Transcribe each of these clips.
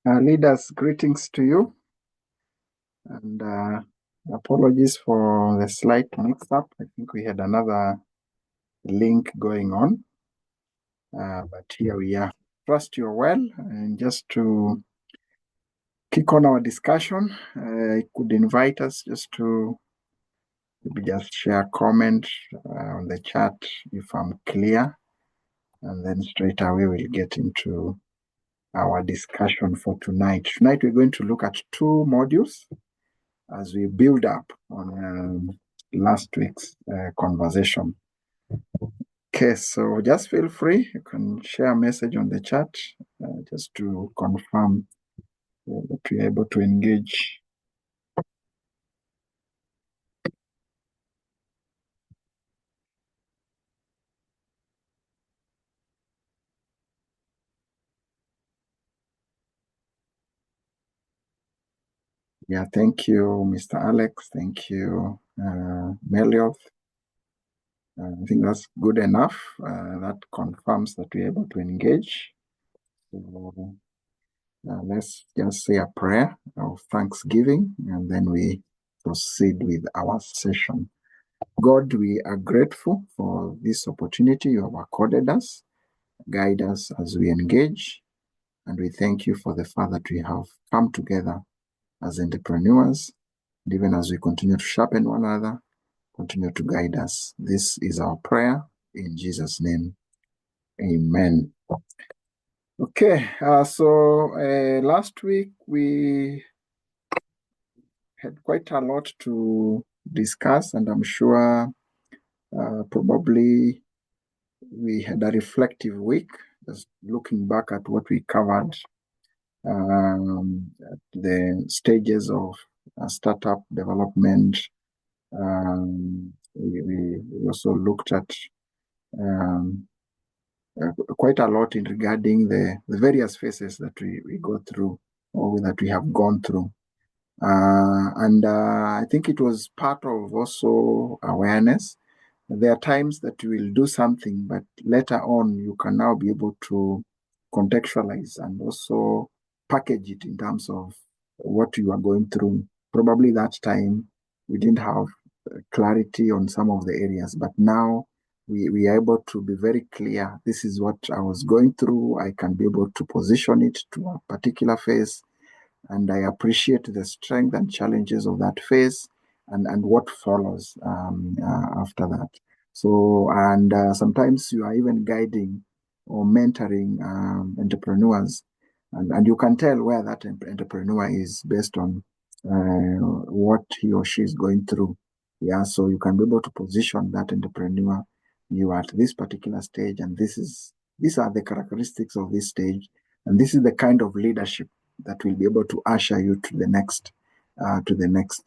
Leaders, greetings to you, and apologies for the slight mix-up. I think we had another link going on, but here we are. Trust you're well, and just to kick on our discussion, I could invite us just to maybe just share a comment on the chat if I'm clear, and then straight away we'll get into our discussion for tonight. Tonight we're going to look at two modules as we build up on last week's conversation. Okay, so just feel free. You can share a message on the chat just to confirm that we're able to engage. Yeah, thank you, Mr. Alex. Thank you, Melioth. I think that's good enough. That confirms that we're able to engage. So let's just say a prayer of thanksgiving, and then we proceed with our session. God, we are grateful for this opportunity you have accorded us. Guide us as we engage, and we thank you for the fact that we have come together as entrepreneurs, and even as we continue to sharpen one another, continue to guide us. This is our prayer in Jesus' name. Amen. Okay, so last week we had quite a lot to discuss, and I'm sure probably we had a reflective week, just looking back at what we covered at the stages of startup development. We also looked at quite a lot in regarding the various phases that we go through or that we have gone through. And I think it was part of also awareness. There are times that you will do something, but later on you can now be able to contextualize and also package it in terms of what you are going through. Probably that time we didn't have clarity on some of the areas, but now we are able to be very clear. This is what I was going through. I can be able to position it to a particular phase, and I appreciate the strength and challenges of that phase and what follows after that. So, and sometimes you are even guiding or mentoring entrepreneurs, and you can tell where that entrepreneur is based on what he or she is going through. Yeah, so you can be able to position that entrepreneur. You are at this particular stage, and these are the characteristics of this stage, and this is the kind of leadership that will be able to usher you to the next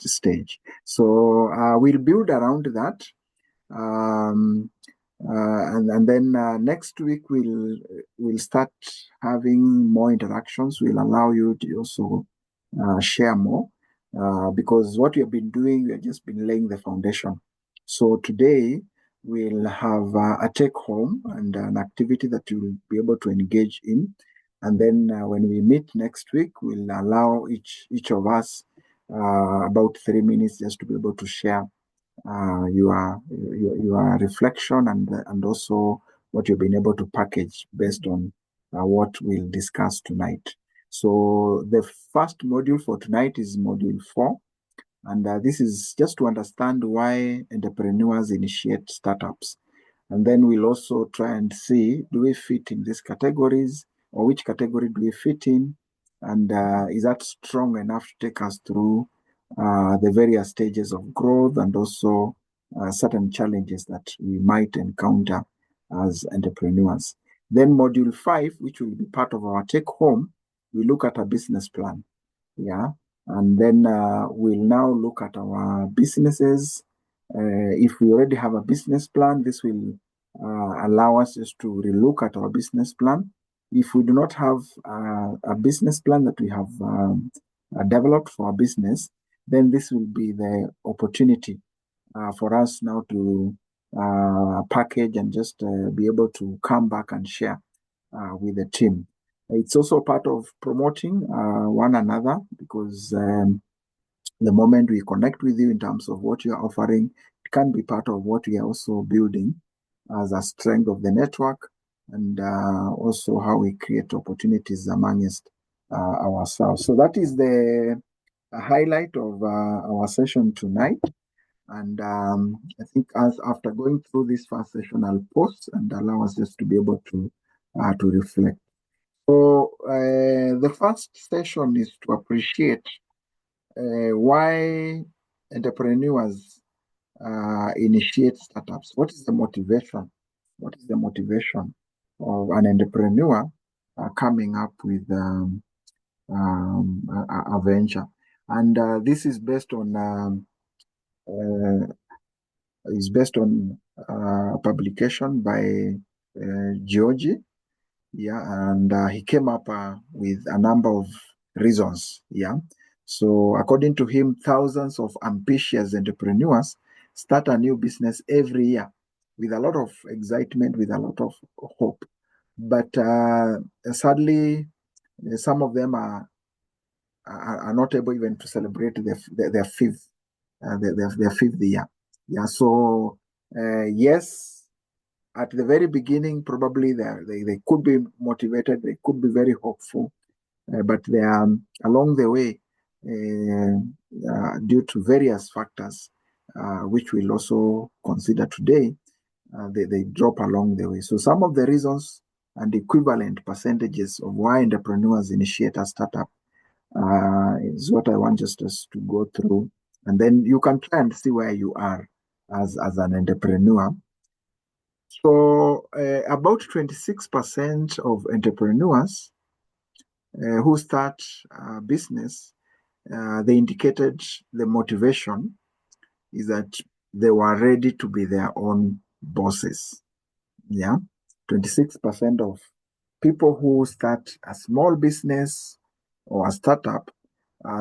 stage. So we'll build around that, and then next week we'll start having more interactions. We'll allow you to also share more because what we have been doing, we have just been laying the foundation. So today we'll have a take home and an activity that you'll be able to engage in. And then when we meet next week, we'll allow each of us about 3 minutes just to be able to share your reflection and also what you've been able to package based on what we'll discuss tonight. So the first module for tonight is module 4. And this is just to understand why entrepreneurs initiate startups. And then we'll also try and see, do we fit in these categories, or which category do we fit in? And is that strong enough to take us through the various stages of growth and also certain challenges that we might encounter as entrepreneurs? Then module 5, which will be part of our take home, we look at a business plan. Yeah. And then we'll now look at our businesses. If we already have a business plan, this will allow us just to relook at our business plan. If we do not have a business plan that we have developed for our business, then this will be the opportunity for us now to package and just be able to come back and share with the team. It's also part of promoting one another, because the moment we connect with you in terms of what you're offering, it can be part of what we are also building as a strength of the network, and also how we create opportunities amongst ourselves. So that is the highlight of our session tonight. And I think after going through this first session, I'll pause and allow us just to be able to reflect. So the first session is to appreciate why entrepreneurs initiate startups. What is the motivation? What is the motivation of an entrepreneur coming up with a venture? And this is based on a publication by Georgie. Yeah, and he came up with a number of reasons. Yeah, so according to him, thousands of ambitious entrepreneurs start a new business every year with a lot of excitement, with a lot of hope. But sadly, some of them are not able even to celebrate their fifth their fifth year. Yeah, so yes, at the very beginning, probably they could be motivated, they could be very hopeful, but they are along the way, due to various factors, which we'll also consider today, they drop along the way. So some of the reasons and equivalent percentages of why entrepreneurs initiate a startup is what I want just us to go through. And then you can try and see where you are as an entrepreneur. So about 26% of entrepreneurs who start a business, they indicated the motivation is that they were ready to be their own bosses. Yeah, 26% of people who start a small business or a startup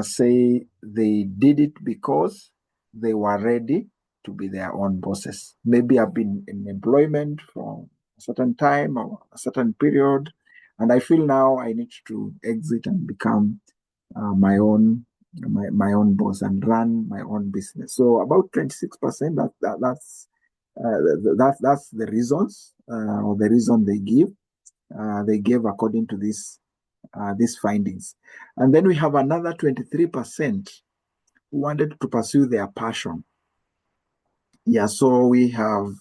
say they did it because they were ready to be their own bosses. Maybe I've been in employment for a certain time or a certain period, and I feel now I need to exit and become my own boss and run my own business. So about 26%. That's the reasons, or the reason they give. They gave according to these findings. And then we have another 23% who wanted to pursue their passion. Yeah, so we have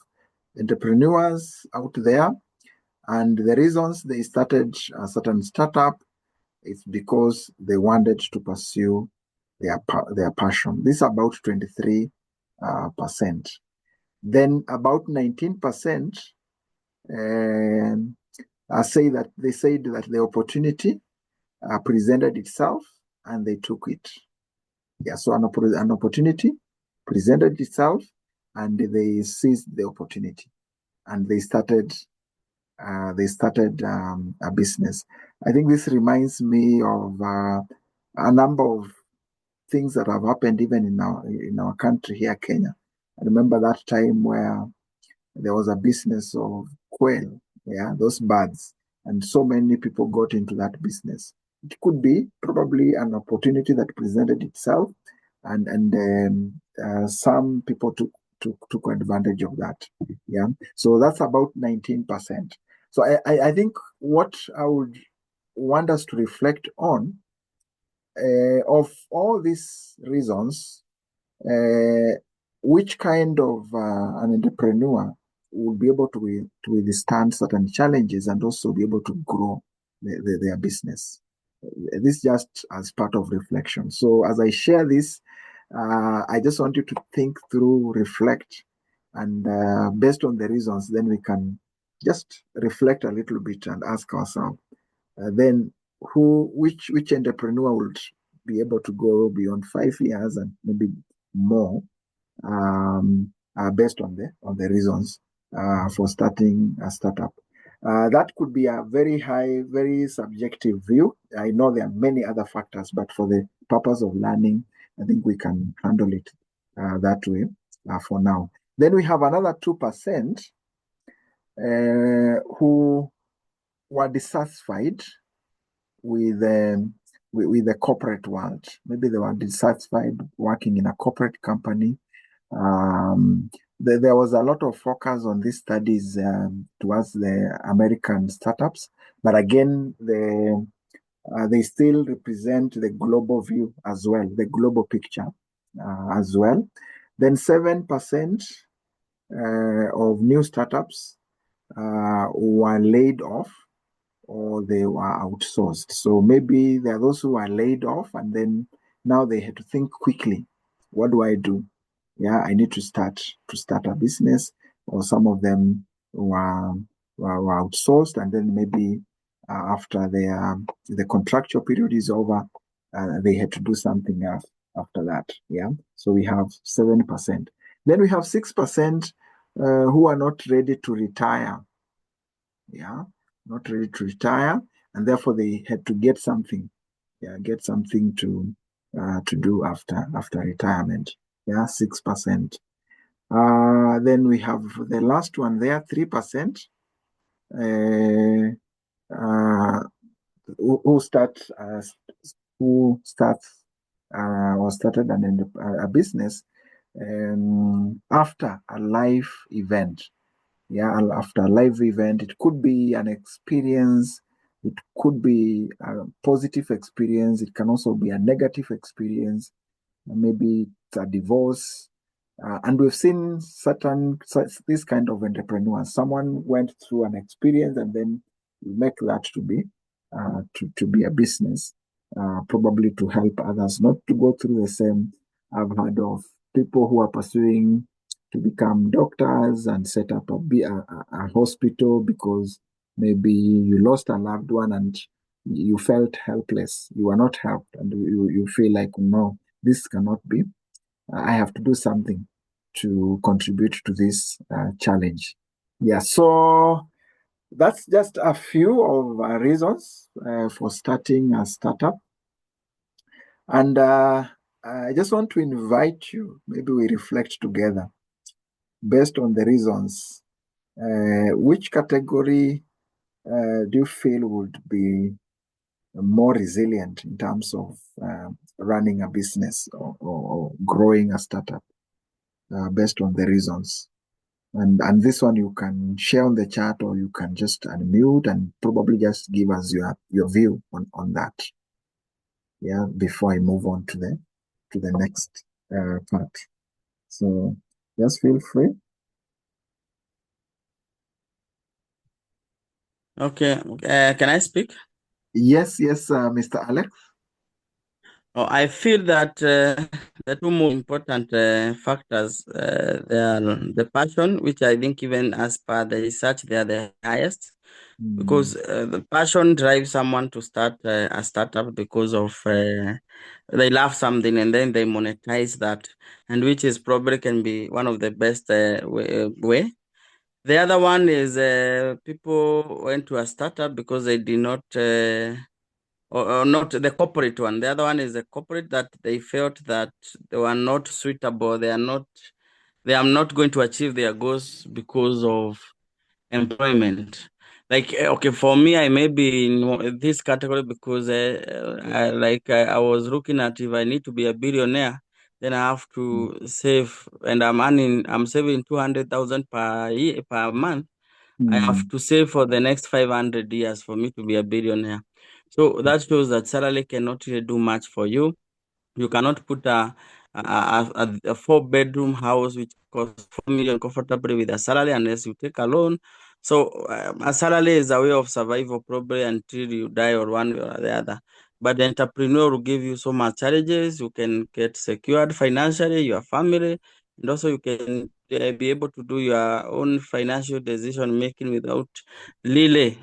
entrepreneurs out there, and the reasons they started a certain startup is because they wanted to pursue their passion. This is about 23%. Then about 19% say that they said that the opportunity presented itself and they took it. Yeah, so an opportunity presented itself and they seized the opportunity and they started a business. I think this reminds me of a number of things that have happened even in our country here, Kenya. I remember that time where there was a business of quail, yeah, those birds, and so many people got into that business. It could be probably an opportunity that presented itself, and some people took advantage of that. Yeah, so that's about 19%. So I think what I would want us to reflect on, of all these reasons, which kind of an entrepreneur will be able to withstand certain challenges and also be able to grow their business. This just as part of reflection. So as I share this, I just want you to think through, reflect, and based on the reasons, then we can just reflect a little bit and ask ourselves, then which entrepreneur would be able to go beyond 5 years and maybe more, based on the reasons for starting a startup. That could be a very high, very subjective view. I know there are many other factors, but for the purpose of learning, I think we can handle it that way for now. Then we have another 2% who were dissatisfied with the corporate world. Maybe they were dissatisfied working in a corporate company. There was a lot of focus on these studies towards the American startups, but again, they still represent the global view as well, the global picture as well. Then 7% of new startups were laid off or they were outsourced. So maybe there are those who are laid off and then now they had to think quickly. What do I do? Yeah, I need to start a business, or some of them were outsourced, and then maybe after the contractual period is over, they had to do something else after that. Yeah, so we have 7%. Then we have 6% who are not ready to retire. Yeah, not ready to retire, and therefore they had to get something. Yeah, get something to do after retirement. Yeah, 6%. Then we have the last one there, 3%, uh, uh, who starts or started a business after a live event. Yeah, after a live event, it could be an experience, it could be a positive experience, it can also be a negative experience, maybe it's a divorce. And we've seen this kind of entrepreneurs. Someone went through an experience and then you make that to be a business, probably to help others not to go through the same. I've heard of people who are pursuing to become doctors and set up a hospital because maybe you lost a loved one and you felt helpless. You were not helped, and you feel like, no, this cannot be. I have to do something to contribute to this challenge. Yeah, so that's just a few of reasons for starting a startup. And I just want to invite you, maybe we reflect together based on the reasons. Which category do you feel would be more resilient in terms of running a business or growing a startup based on the reasons? And this one you can share on the chat, or you can just unmute and probably just give us your view on that. Yeah, before I move on to the next part. So just feel free. Okay, can I speak? Yes, Mr. Alex. Oh, I feel that the two most important factors, they are the passion, which I think even as per the research, they are the highest, because the passion drives someone to start a startup because of they love something and then they monetize that, and which is probably can be one of the best way. The other one is people went to a startup because they did not. Or not the corporate one. The other one is the corporate that they felt that they were not suitable. They are not going to achieve their goals because of employment. Like, okay, for me, I may be in this category because I was looking at if I need to be a billionaire, then I have to save, and I'm saving 200,000 per year, per month. I have to save for the next 500 years for me to be a billionaire. So that shows that salary cannot really do much for you. You cannot put a four-bedroom house which costs 4 million comfortably with a salary unless you take a loan. So a salary is a way of survival probably until you die or one way or the other. But the entrepreneur will give you so much challenges. You can get secured financially, your family, and also you can be able to do your own financial decision making without really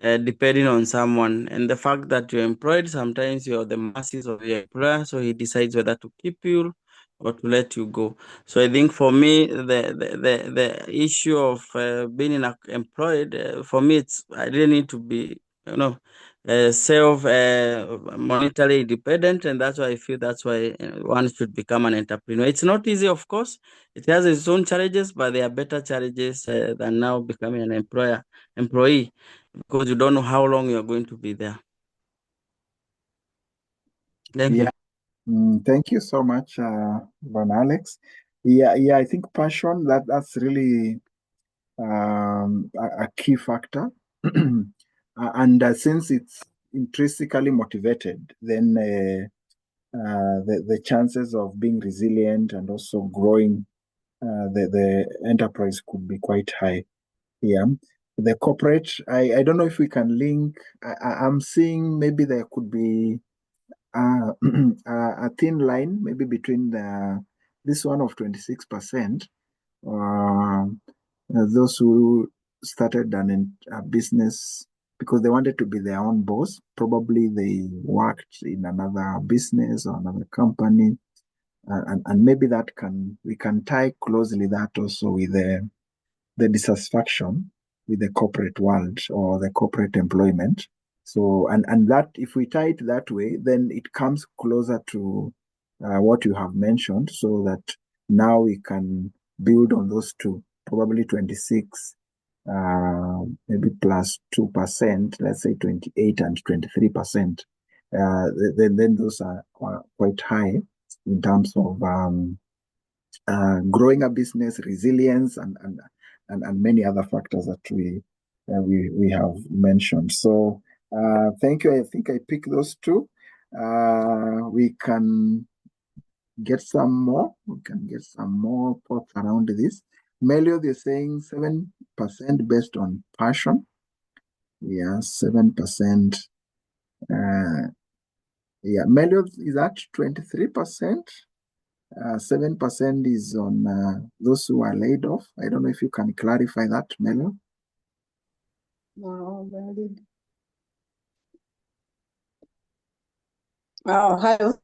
depending on someone. And the fact that you're employed, sometimes you're the masses of your employer, so he decides whether to keep you or to let you go. So I think for me, the issue of being employed, for me, I really need to be, self monetary independent, and that's why I feel that's why one should become an entrepreneur. It's not easy, of course. It has its own challenges, but there are better challenges than now becoming an employee, because you don't know how long you're going to be there. Thank you. Thank you so much, Van Alex. I think passion that's really a key factor, and since it's intrinsically motivated, then the chances of being resilient and also growing the enterprise could be quite high. Yeah. The corporate, I don't know if we can link. I'm seeing maybe there could be a thin line, maybe between this one of 26%, those who started a business because they wanted to be their own boss. Probably they worked in another business or another company, and maybe we can tie closely that also with the dissatisfaction with the corporate world or the corporate employment. So, and that if we tie it that way, then it comes closer to what you have mentioned, so that now we can build on those two, probably 26, maybe plus 2%, let's say 28 and 23%. Then those are quite high in terms of growing a business, resilience, and many other factors that we have mentioned. So thank you. I think I picked those two. We can get some more. We can get some more thoughts around this. Melio, they're saying 7% based on passion. Yeah, 7%. Melio, is that 23%? 7% is on those who are laid off. I don't know if you can clarify that, Melo. No, valid. Oh, hello.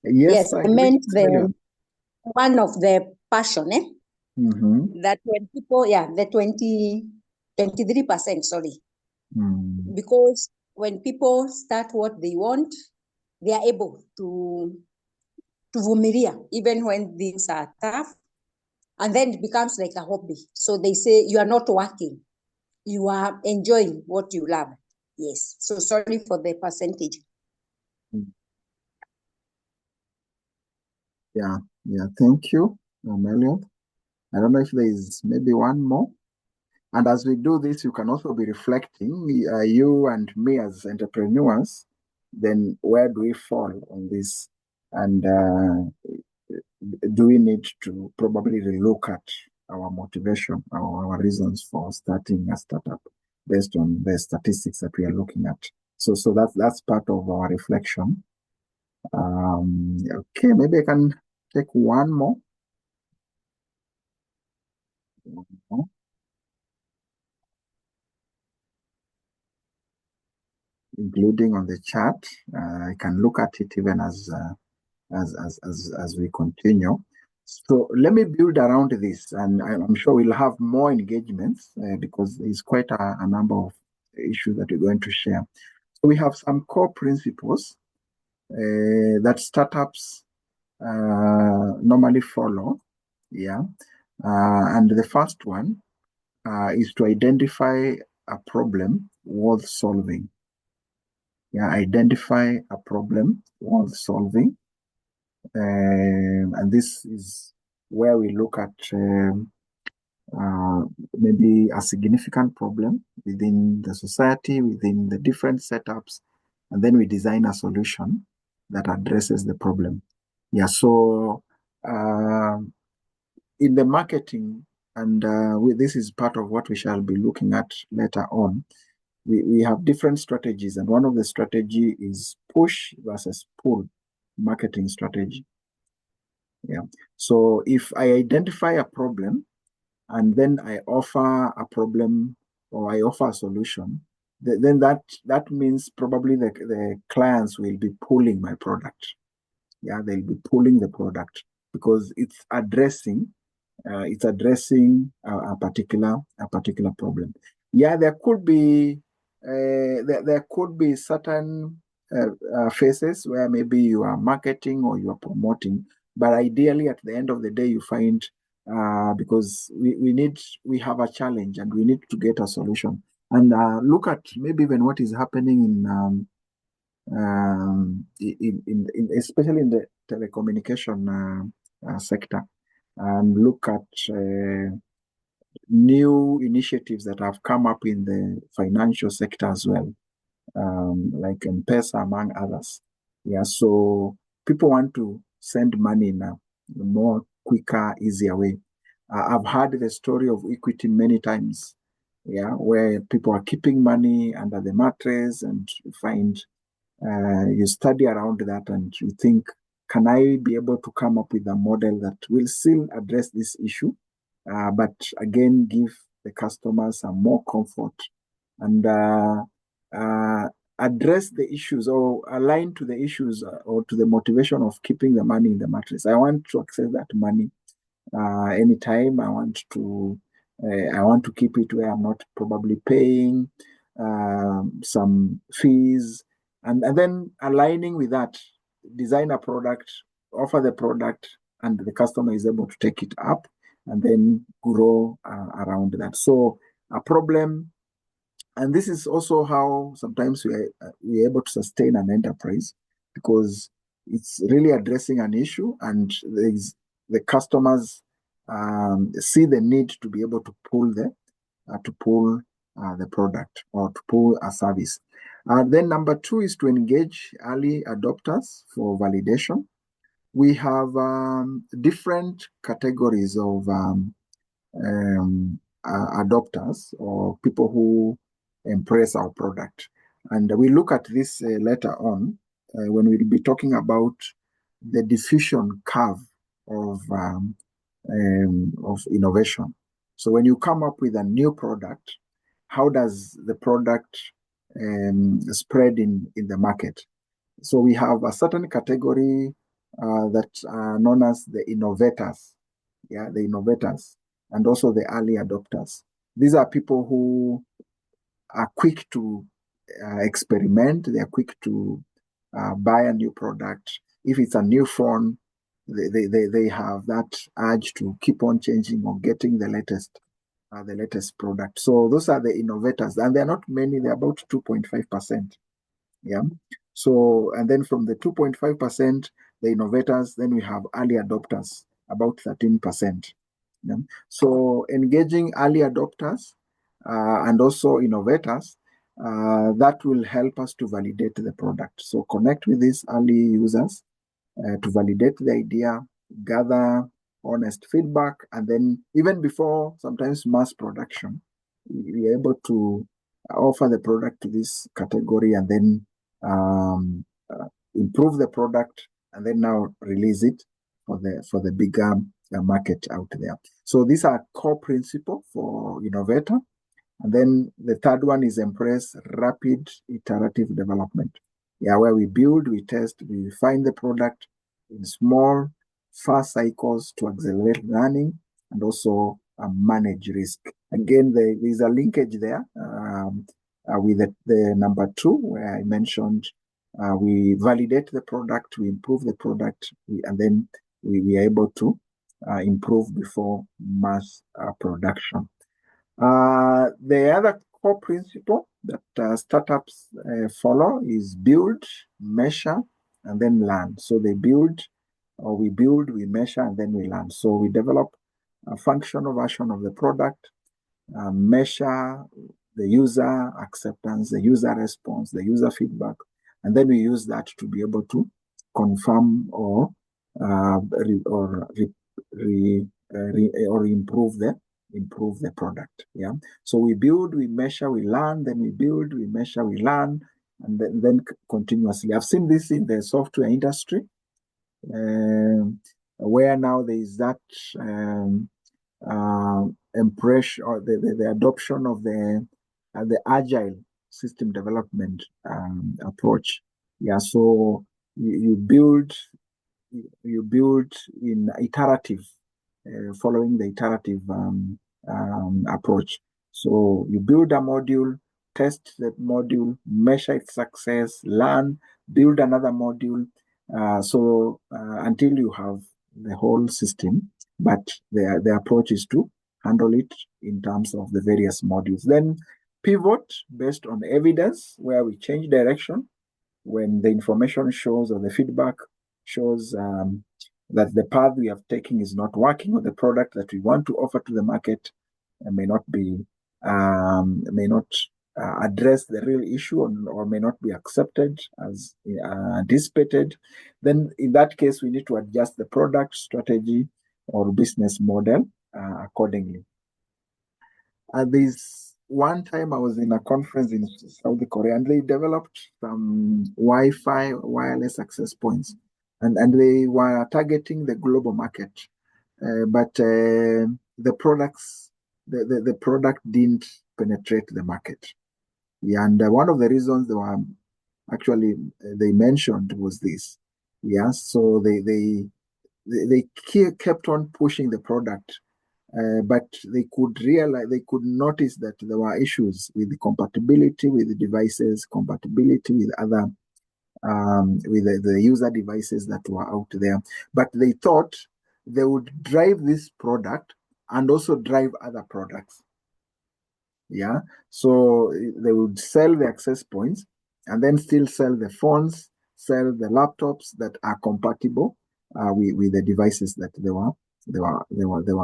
Yes, I meant Melio. one of the passion, Mm-hmm. that when people, the 23%, sorry. Because when people start what they want, they are able to vumilia, even when things are tough. And then it becomes like a hobby. So they say you are not working. You are enjoying what you love. Yes. So sorry for the percentage. Yeah. Thank you, Melio. I don't know if there is maybe one more. And as we do this, you can also be reflecting, you and me as entrepreneurs, then where do we fall on this? And do we need to probably relook at our motivation, our reasons for starting a startup based on the statistics that we are looking at? So that's part of our reflection. Okay, maybe I can take one more. Including on the chat. I can look at it even as we continue. So let me build around this, and I'm sure we'll have more engagements because there's quite a number of issues that we're going to share. So we have some core principles that startups normally follow. Yeah. And the first one is to identify a problem worth solving. Yeah, identify a problem worth solving. And this is where we look at maybe a significant problem within the society, within the different setups, and then we design a solution that addresses the problem. Yeah, so in the marketing, and this is part of what we shall be looking at later on, we have different strategies, and one of the strategy is push versus pull marketing strategy. Yeah. So if I identify a problem and then I offer a problem or I offer a solution, then that means probably the clients will be pulling my product. Yeah, they'll be pulling the product because it's addressing a particular problem. Yeah, there could be certain phases where maybe you are marketing or you are promoting, but ideally at the end of the day you find because we have a challenge and we need to get a solution. And look at maybe even what is happening especially in the telecommunication sector, and look at new initiatives that have come up in the financial sector as well, like M-Pesa, among others. Yeah, so people want to send money in a more quicker, easier way. I've heard the story of Equity many times, yeah, where people are keeping money under the mattress, and you find you study around that and you think, can I be able to come up with a model that will still address this issue, but again, give the customers some more comfort and address the issues or align to the issues or to the motivation of keeping the money in the mattress. I want to access that money anytime. I want to keep it where I'm not probably paying some fees, and then aligning with that, design a product, offer the product, and the customer is able to take it up and then grow around that. So a problem, and this is also how sometimes we're able to sustain an enterprise, because it's really addressing an issue, and the customers see the need to be able to pull the product or to pull a service. Then number 2 is to engage early adopters for validation. We have different categories of adopters or people who embrace our product. And we look at this later on when we'll be talking about the diffusion curve of innovation. So when you come up with a new product, how does the product spread in the market? So we have a certain category that are known as the innovators. Yeah, the innovators, and also the early adopters. These are people who are quick to experiment. They are quick to buy a new product. If it's a new phone, they have that urge to keep on changing or getting the latest product. So those are the innovators, and they're not many. They're about 2.5%. Yeah. So, and then from the 2.5%, the innovators, then we have early adopters, about 13%. Yeah. So engaging early adopters and also innovators, that will help us to validate the product. So connect with these early users to validate the idea, gather honest feedback, and then even before sometimes mass production, we are able to offer the product to this category and then improve the product and then now release it for the bigger market out there. So these are core principles for innovator. And then the third one is embrace rapid iterative development. Yeah, where we build, we test, we refine the product in small, fast cycles to accelerate learning and also manage risk. Again, there's a linkage there with the number 2, where I mentioned we validate the product, we improve the product, and then we are able to improve before mass production. The other core principle that startups follow is build, measure, and then learn. So they build, or we build, we measure, and then we learn. So we develop a functional version of the product, measure the user acceptance, the user response, the user feedback, and then we use that to be able to confirm or improve the product. Yeah. So we build, we measure, we learn, then we build, we measure, we learn, and then continuously. I've seen this in the software industry, where now there is that impression or the adoption of the agile system development approach. Yeah. So you build in iterative, following the iterative approach. So you build a module, test that module, measure its success, learn, build another module, until you have the whole system. But the approach is to handle it in terms of the various modules. Then pivot based on evidence, where we change direction when the information shows or the feedback shows that the path we have taken is not working, or the product that we want to offer to the market may not address the real issue, or may not be accepted as anticipated, then in that case we need to adjust the product strategy or business model accordingly. There's one time I was in a conference in South Korea, and they developed some Wi-Fi wireless access points, and they were targeting the global market, but the products, the product didn't penetrate the market. Yeah, and one of the reasons they mentioned was this. Yeah, so they kept on pushing the product. But they could notice that there were issues with the compatibility with the devices, compatibility with other, with the user devices that were out there. But they thought they would drive this product and also drive other products. Yeah, so they would sell the access points and then still sell the phones, sell the laptops that are compatible with the devices that they were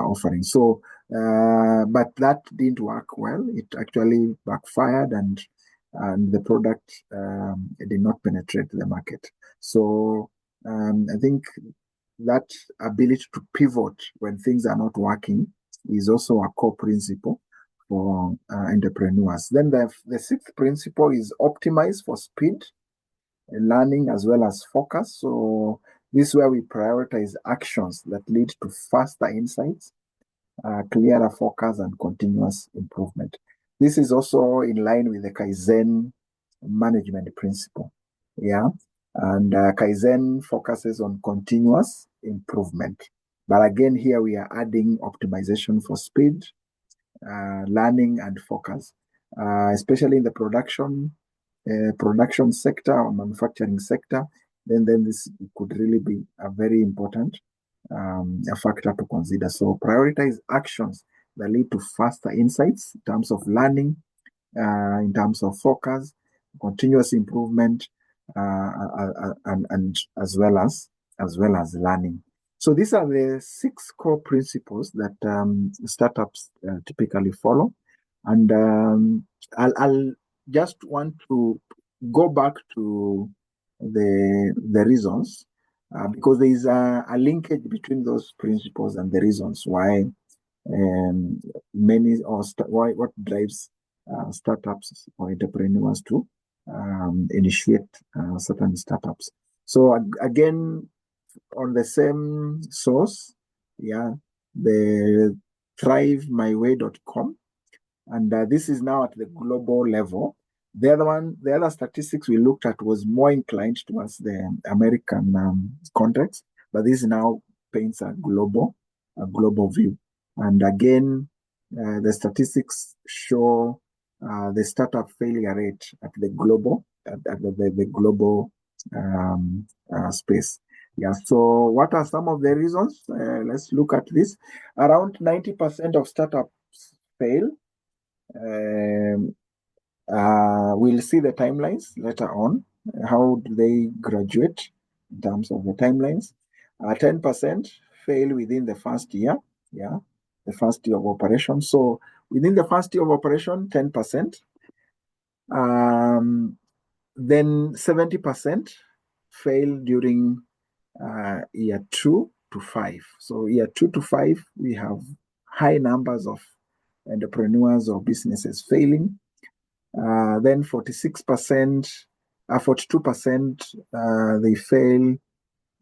offering. So, but that didn't work well. It actually backfired, and the product did not penetrate the market. So, I think that ability to pivot when things are not working is also a core principle for entrepreneurs. Then the sixth principle is optimize for speed, learning, as well as focus. So this is where we prioritize actions that lead to faster insights, clearer focus, and continuous improvement. This is also in line with the Kaizen management principle. Yeah, and Kaizen focuses on continuous improvement. But again, here we are adding optimization for speed, learning, and focus, especially in the production sector or manufacturing sector. Then this could really be a very important a factor to consider. So prioritize actions that lead to faster insights in terms of learning, in terms of focus, continuous improvement, and as well as learning. So these are the 6 core principles that startups typically follow. And I'll just want to go back to the reasons, because there is a linkage between those principles and the reasons why what drives startups or entrepreneurs to initiate certain startups. So again, on the same source, yeah, the thrivemyway.com, and this is now at the global level. The other statistics we looked at was more inclined towards the American context, but this now paints a global view. And again, the statistics show the startup failure rate at the global space. Yeah. So what are some of the reasons? Let's look at this. Around 90% of startups fail. We'll see the timelines later on. How do they graduate in terms of the timelines? 10% fail within the first year. Yeah, the first year of operation. So within the first year of operation, 10%. Then 70% fail during year 2 to 5. So year 2 to 5, we have high numbers of entrepreneurs or businesses failing. Then 42% they fail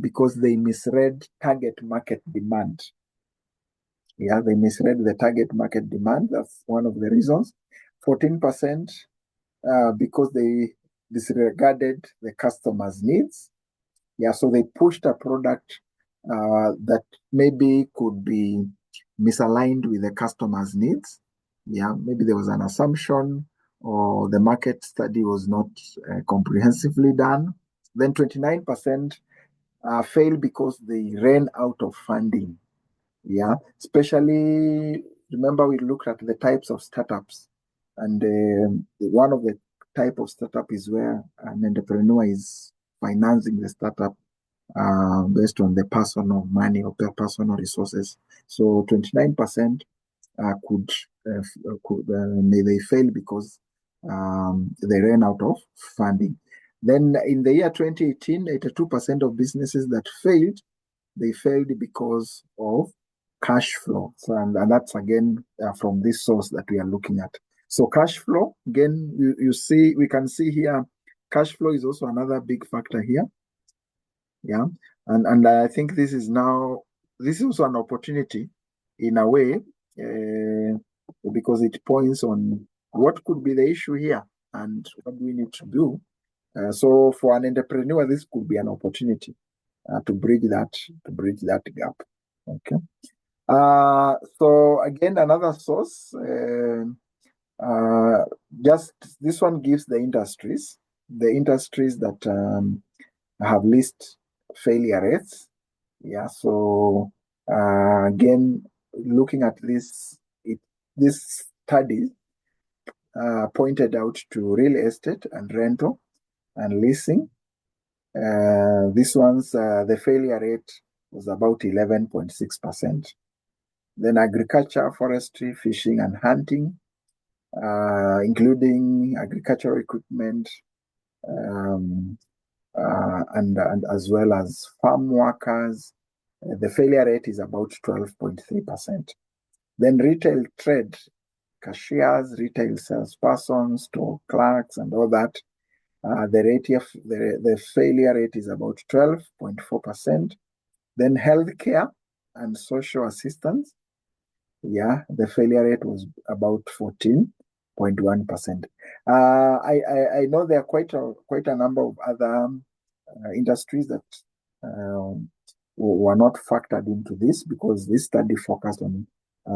because they misread target market demand. Yeah, they misread the target market demand. That's one of the reasons. 14% because they disregarded the customer's needs. Yeah, so they pushed a product that maybe could be misaligned with the customer's needs. Yeah, maybe there was an assumption, or the market study was not comprehensively done. Then 29% fail because they ran out of funding. Yeah, especially, remember we looked at the types of startups, and one of the type of startup is where an entrepreneur is financing the startup based on the personal money or personal resources. So 29% may they fail because they ran out of funding. Then in the year 2018, 82% of businesses that failed, they failed because of cash flow. So, and that's again from this source that we are looking at. So cash flow, again, we can see here, cash flow is also another big factor here. Yeah. And I think this is also an opportunity in a way, because it points on what could be the issue here and what do we need to do. So for an entrepreneur, this could be an opportunity to bridge that gap. Okay. So again, another source, just this one gives the industries that have least failure rates. Yeah. So again, looking at this study pointed out to real estate and rental and leasing. This one's the failure rate was about 11.6%. Then agriculture, forestry, fishing, and hunting, including agricultural equipment, and as well as farm workers, the failure rate is about 12.3%. Then retail trade, cashiers, retail salespersons, store clerks, and all that, the failure rate is about 12.4%. Then healthcare and social assistance, the failure rate was about 14.1%. I know there are quite a number of other industries that were not factored into this because this study focused on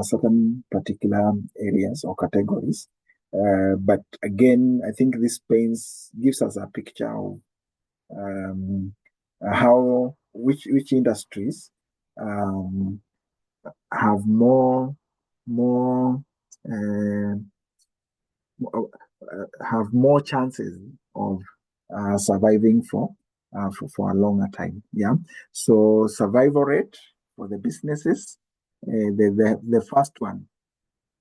certain particular areas or categories. But again, I think this gives us a picture of which industries have more chances of surviving for a longer time. Yeah. So survival rate for the businesses, the first one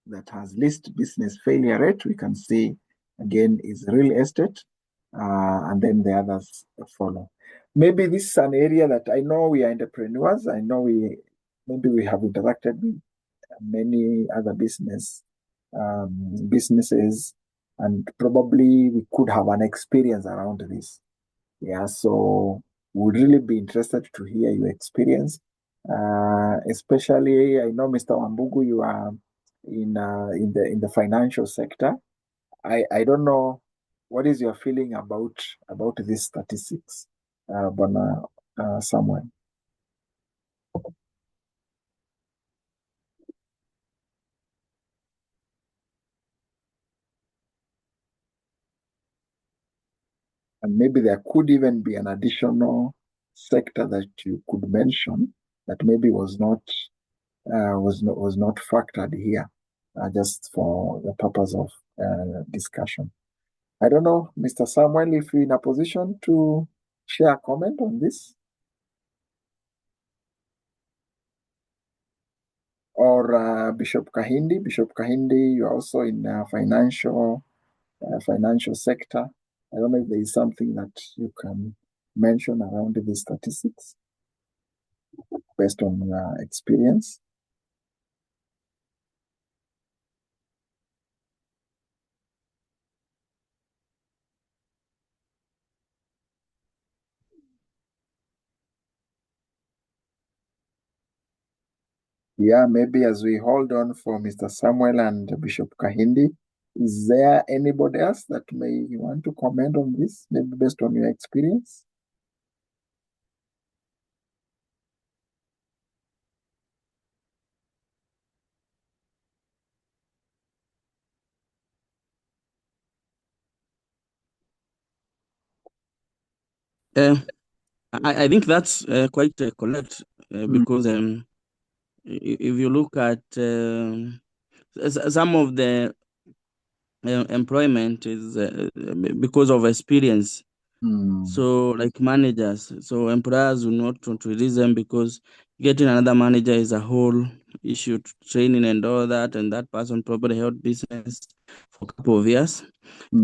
that has least business failure rate, we can see again is real estate, and then the others follow. Maybe this is an area that I know we are entrepreneurs. I know maybe we have interacted with many other businesses, and probably we could have an experience around this. Yeah, so we'd really be interested to hear your experience. Especially, I know Mr. Wambugu, you are in the financial sector. I don't know what is your feeling about these statistics, Samuel. And maybe there could even be an additional sector that you could mention that maybe was not factored here, just for the purpose of discussion. I don't know, Mr. Samuel, if you're in a position to share a comment on this, or Bishop Kahindi. Bishop Kahindi, you're also in financial sector. I don't know if there is something that you can mention around the statistics based on experience. Yeah, maybe as we hold on for Mr. Samuel and Bishop Kahindi, is there anybody else that may want to comment on this, maybe based on your experience? I think that's quite correct because if you look at some of the employment is because of experience. So like managers, so employers will not want to release them because getting another manager is a whole issue, training and all that, and that person probably held business for a couple of years.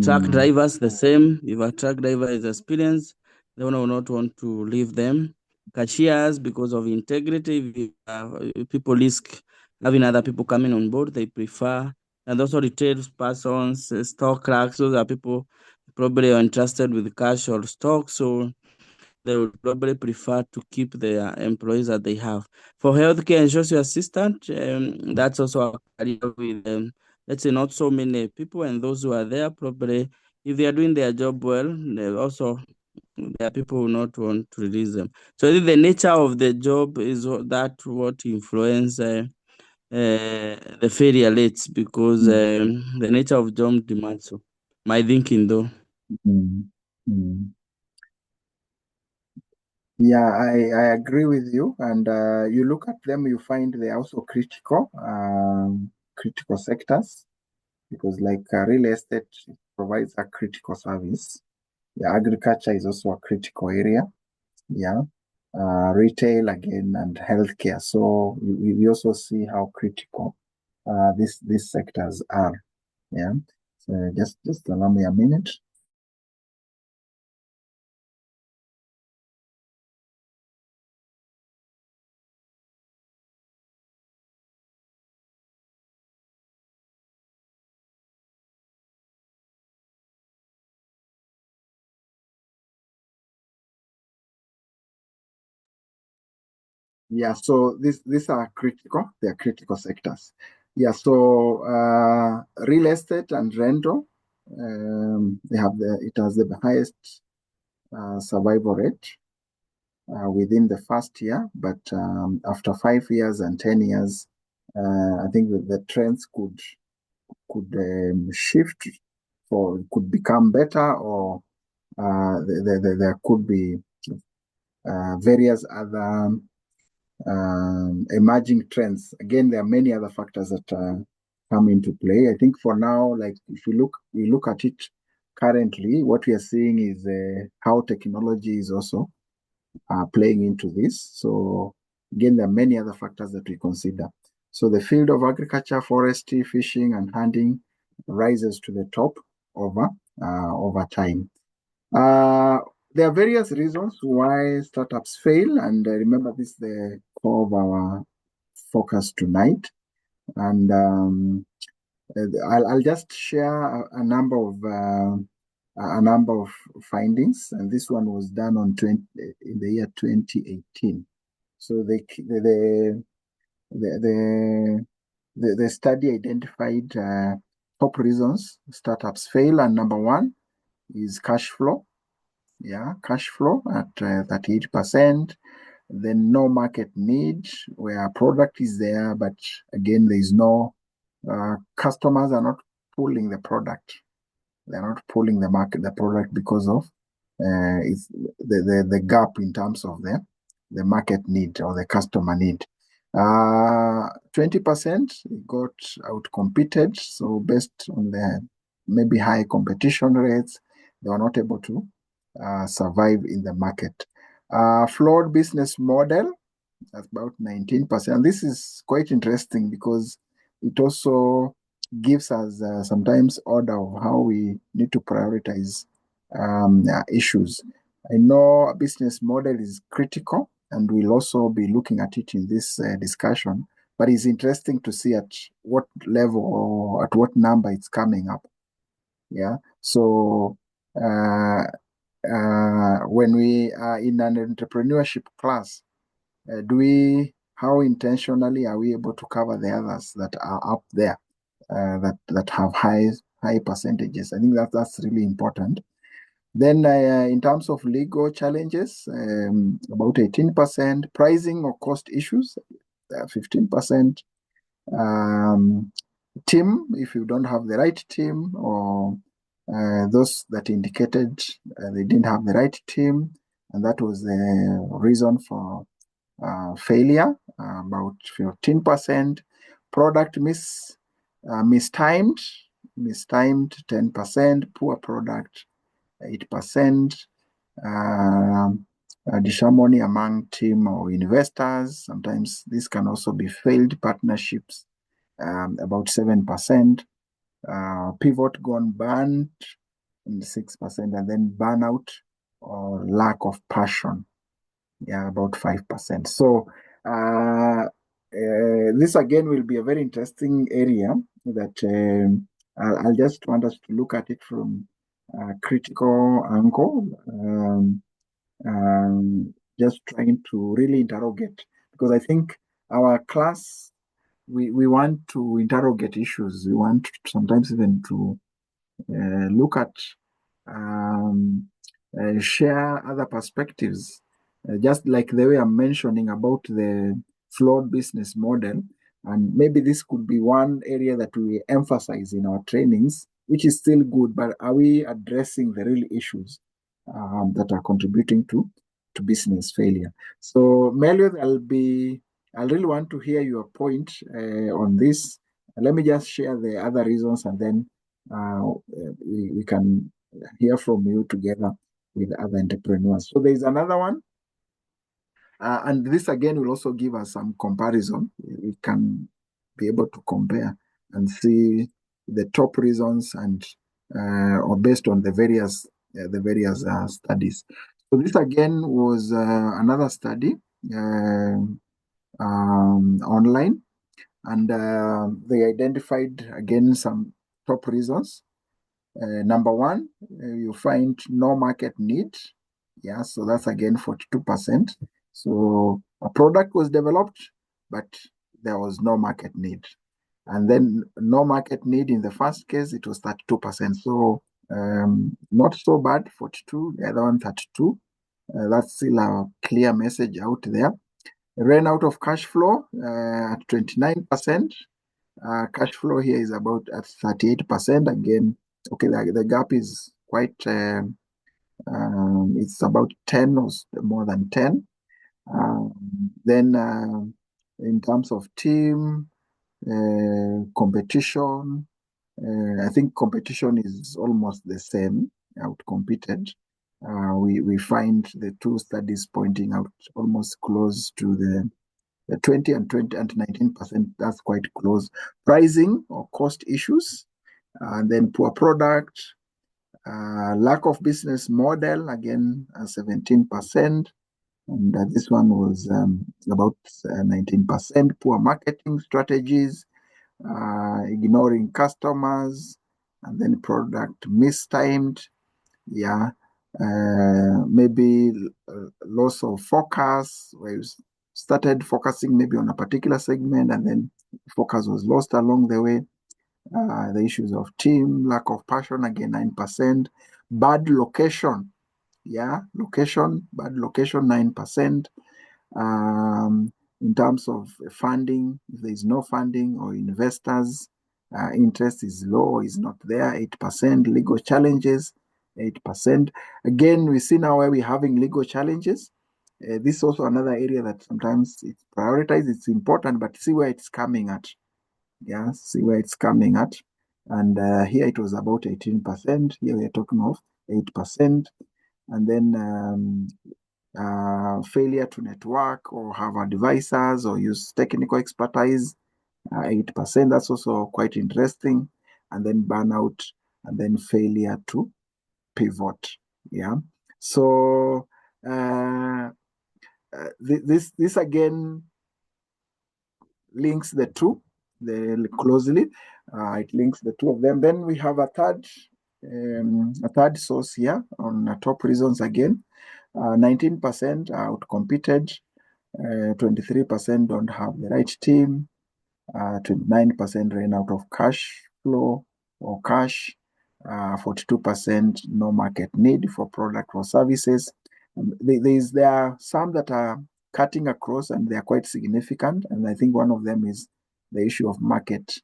Truck drivers, the same. If a truck driver is experienced, they will not want to leave them. Cashiers, because of integrity, if people risk having other people coming on board, they prefer. And also retail persons, stock clerks, those are people probably are entrusted with cash or stock, so they would probably prefer to keep their employees that they have. For healthcare and social assistant, that's also a career with let's say not so many people, and those who are there probably, if they are doing their job well, they also there are people who will not want to release them. So I think the nature of the job is that what influence the failure rates, because the nature of job demands so. My thinking though. Yeah, I agree with you. And you look at them, you find they're also critical sectors, because like real estate provides a critical service. Yeah, agriculture is also a critical area. Yeah. Retail again, and healthcare. So we also see how critical these sectors are. Yeah. So just allow me a minute. Yeah, so these are critical. They are critical sectors. Yeah, so real estate and rental, it has the highest survival rate within the first year, but after 5 years and 10 years, I think that the trends could shift, or could become better, or there could be various other emerging trends. Again, there are many other factors that come into play. I think for now, like if we look at it currently, what we are seeing is how technology is also playing into this. So again, there are many other factors that we consider. So the field of agriculture, forestry, fishing, and hunting rises to the top over time. There are various reasons why startups fail, and remember, this is the core of our focus tonight. And I'll just share a number of findings, and this one was done in the year 2018. So the study identified top reasons startups fail, and number one is cash flow. Yeah, cash flow at 38%. Then no market need, where a product is there, but again, there is no customers are not pulling the product. They're not pulling the product because of it's the gap in terms of the market need or the customer need. 20% got out competed. So based on the maybe high competition rates, they were not able to survive in the market. Flawed business model, that's about 19%. And this is quite interesting because it also gives us sometimes order of how we need to prioritize issues. I know a business model is critical, and we'll also be looking at it in this discussion, but it's interesting to see at what level or at what number it's coming up. Yeah. So when we are in an entrepreneurship class, how intentionally are we able to cover the others that are up there that have high percentages? I think that's really important. Then in terms of legal challenges, about 18%, pricing or cost issues, 15%, team, if you don't have the right team, or those that indicated they didn't have the right team, and that was the reason for failure, about 15%. Product mistimed, mistimed 10%, poor product 8%, disharmony among team or investors. Sometimes this can also be failed partnerships, about 7%, pivot gone burnt, and 6%, and then burnout or lack of passion, about 5%. So this again will be a very interesting area that I'll just want us to look at it from a critical angle, just trying to really interrogate, because I think our class, we want to interrogate issues. We want sometimes even to look at, share other perspectives, just like the way I'm mentioning about the flawed business model. And maybe this could be one area that we emphasize in our trainings, which is still good, but are we addressing the real issues that are contributing to business failure? So, Meliod, I really want to hear your point on this. Let me just share the other reasons, and then we can hear from you together with other entrepreneurs. So there's another one. And this again will also give us some comparison. We can be able to compare and see the top reasons and or based on the various studies. So this again was another study online, and they identified again some top reasons. Number one, you find no market need. So that's again 42%. So a product was developed, but there was no market need. And then no market need in the first case, it was 32%. So not so bad, 42, the other one 32. That's still a clear message out there. Ran out of cash flow at 29%. Cash flow here is about at 38%. Again, okay, the gap is quite, it's about 10 or more than 10. Then in terms of team, competition, I think competition is almost the same, outcompeted. We find the two studies pointing out almost close to the 20 and 19%. That's quite close. Pricing or cost issues, and then poor product, lack of business model, again 17%. And this one was about 19%. Poor marketing strategies, ignoring customers, and then product mistimed. Maybe loss of focus, where you started focusing maybe on a particular segment and then focus was lost along the way. The issues of team, lack of passion, again 9%. Bad location, bad location 9%. In terms of funding, if there is no funding or investors, interest is low, is not there, 8%. Legal challenges, 8%. Again, we see now where we're having legal challenges. This is also another area that sometimes it's prioritized, it's important, but see where it's coming at. See where it's coming at. And here it was about 18%. Here we're talking of 8%. And then failure to network or have advisors or use technical expertise, 8%. That's also quite interesting. And then burnout, and then failure to pivot. So this again links the two closely. It links the two of them. Then we have a third source here on top reasons again. 19% are outcompeted, 23% don't have the right team, 29% ran out of cash flow or cash, 42% no market need for product or services. There are some that are cutting across and they are quite significant, and I think one of them is the issue of market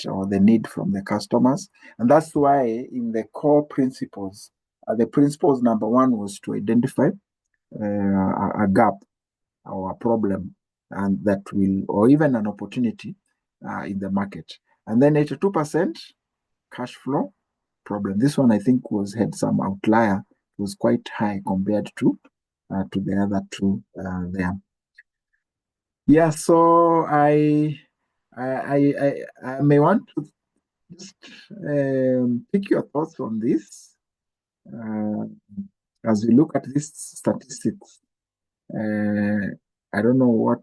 or the need from the customers. And that's why in the core principles, the principles number one was to identify a gap or a problem, and that will, or even an opportunity in the market. And then 82% cash flow problem. This one I think had some outlier. It was quite high compared to the other two there. Yeah, so I may want to just pick your thoughts on this as we look at these statistics. I don't know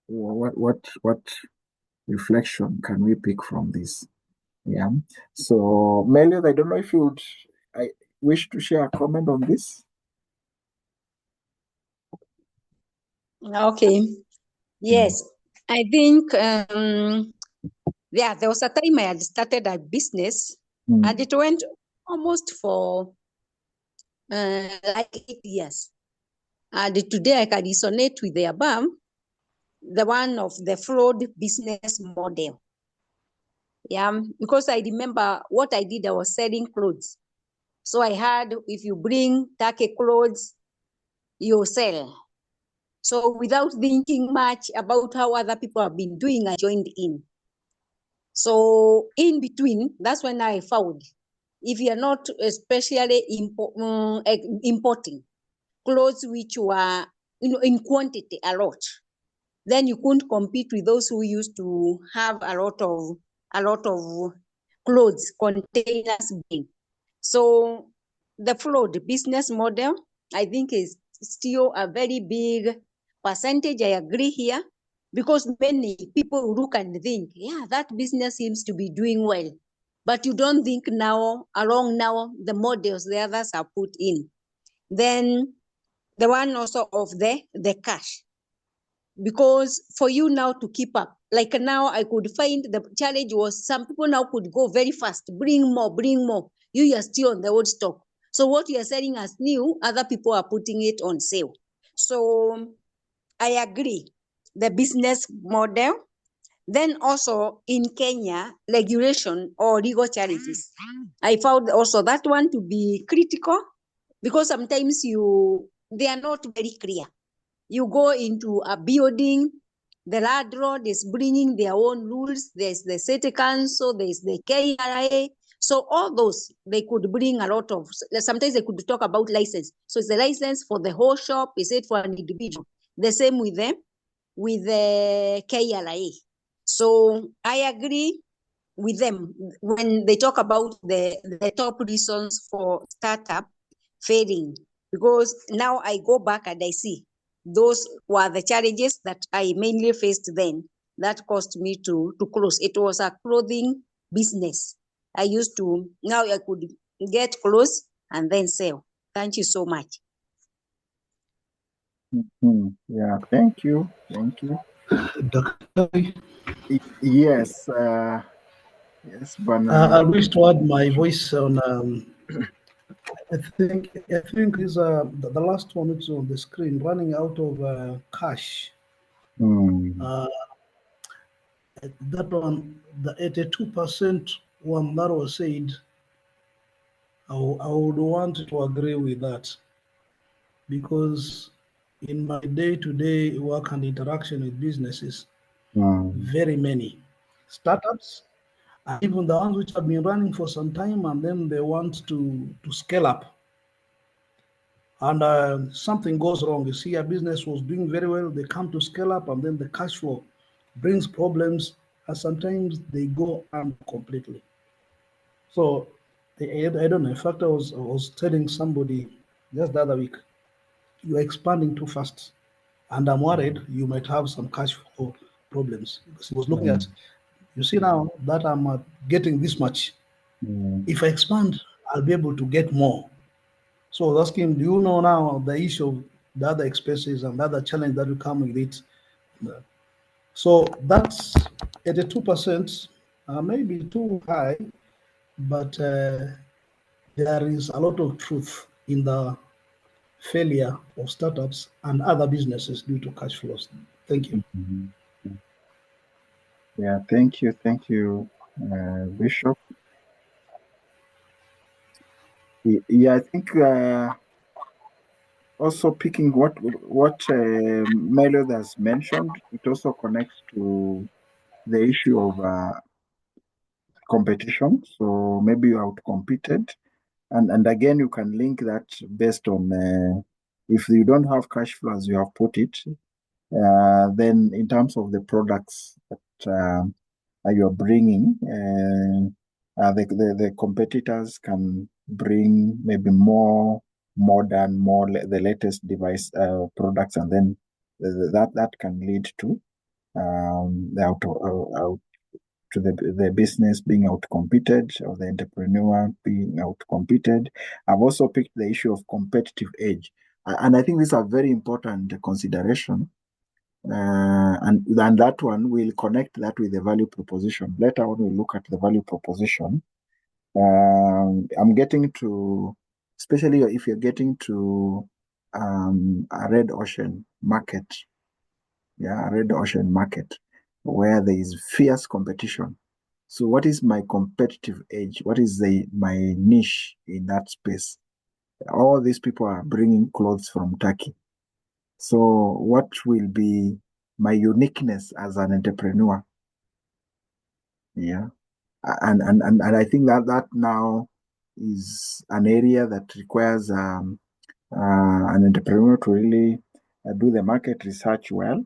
what reflection can we pick from this. Yeah. So, Meliod, I don't know if I wish to share a comment on this. Okay. Yes, I think there was a time I had started a business and it went almost for like 8 years. And today I can resonate with the above, the one of the flawed business model. Yeah, because I remember what I did, I was selling clothes. So I had, if you bring Turkey clothes, you sell. So without thinking much about how other people have been doing, I joined in. So in between, that's when I found, if you're not especially importing clothes which were in quantity a lot, then you couldn't compete with those who used to have a lot of clothes containers being. So the flawed business model, I think, is still a very big percentage. I agree here, because many people look and think, yeah, that business seems to be doing well. But you don't think now, along now, the models the others are put in. Then the one also of the cash. Because for you now to keep up, like now I could find the challenge was some people now could go very fast, bring more. You are still on the old stock. So what you are selling as new, other people are putting it on sale. So I agree, the business model. Then also in Kenya, regulation or legal charities, I found also that one to be critical, because sometimes they are not very clear. You go into a building, the landlord is bringing their own rules. There's the city council, there's the KRA. So all those, they could bring a lot of, sometimes they could talk about license. So it's the license for the whole shop, is it for an individual? The same with them, with the KRA. So I agree with them when they talk about the top reasons for startup failing, because now I go back and I see those were the challenges that I mainly faced then that caused me to close. It was a clothing business. I used to, now I could get clothes and then sell. Thank you so much. Yeah, thank you. Dr. Yes, yes, but I wish to add my voice on. I think is the last one which is on the screen, running out of cash. That one, the 82% one that was said, I would want to agree with that, because in my day-to-day work and interaction with businesses, very many startups, and even the ones which have been running for some time, and then they want to scale up, and something goes wrong. You see, a business was doing very well, they come to scale up, and then the cash flow brings problems, and sometimes they go under completely. So I don't know. In fact, I was telling somebody just the other week, you're expanding too fast, and I'm worried you might have some cash flow problems, because he was looking at, you see now that I'm getting this much. If I expand, I'll be able to get more. So I was asking him, do you know now the issue of the other expenses and the other challenge that will come with it? So that's 82%, maybe too high, but there is a lot of truth in the failure of startups and other businesses due to cash flows. Thank you. Yeah, thank you, Bishop. Yeah, I think also picking what Meliod has mentioned, it also connects to the issue of competition. So maybe you outcompeted. And again, you can link that based on if you don't have cash flow as you have put it, then in terms of the products that you're bringing, the competitors can bring maybe more modern, the latest device products, and then that can lead to the business being outcompeted or the entrepreneur being outcompeted. I've also picked the issue of competitive edge, and I think these are very important consideration. And that one will connect that with the value proposition. Later on, we'll look at the value proposition. I'm getting to, especially if you're getting to a red ocean market, a red ocean market where there is fierce competition. So what is my competitive edge? What is my niche in that space? All these people are bringing clothes from Turkey. So what will be my uniqueness as an entrepreneur? Yeah. And I think that now is an area that requires an entrepreneur to really do the market research well,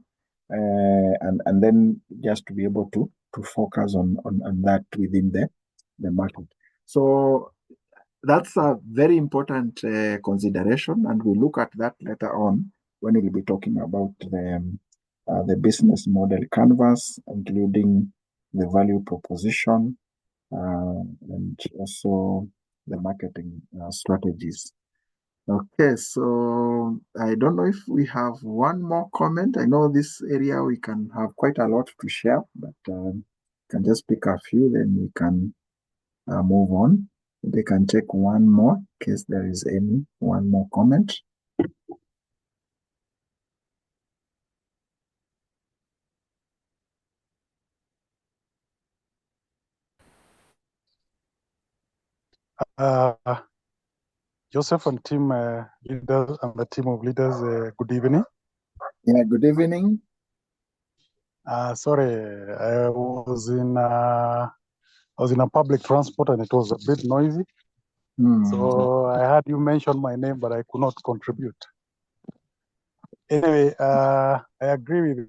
and then just to be able to focus on that within the market. So that's a very important consideration, and we'll look at that later on when we'll be talking about the business model canvas, including the value proposition, and also the marketing strategies. Okay, so I don't know if we have one more comment. I know this area we can have quite a lot to share, but can just pick a few, then we can move on. We can take one more in case there is one more comment. Joseph and team leaders and the team of leaders, good evening. Yeah, good evening. Sorry, I was in a public transport and it was a bit noisy. So I heard you mention my name, but I could not contribute. Anyway, I agree with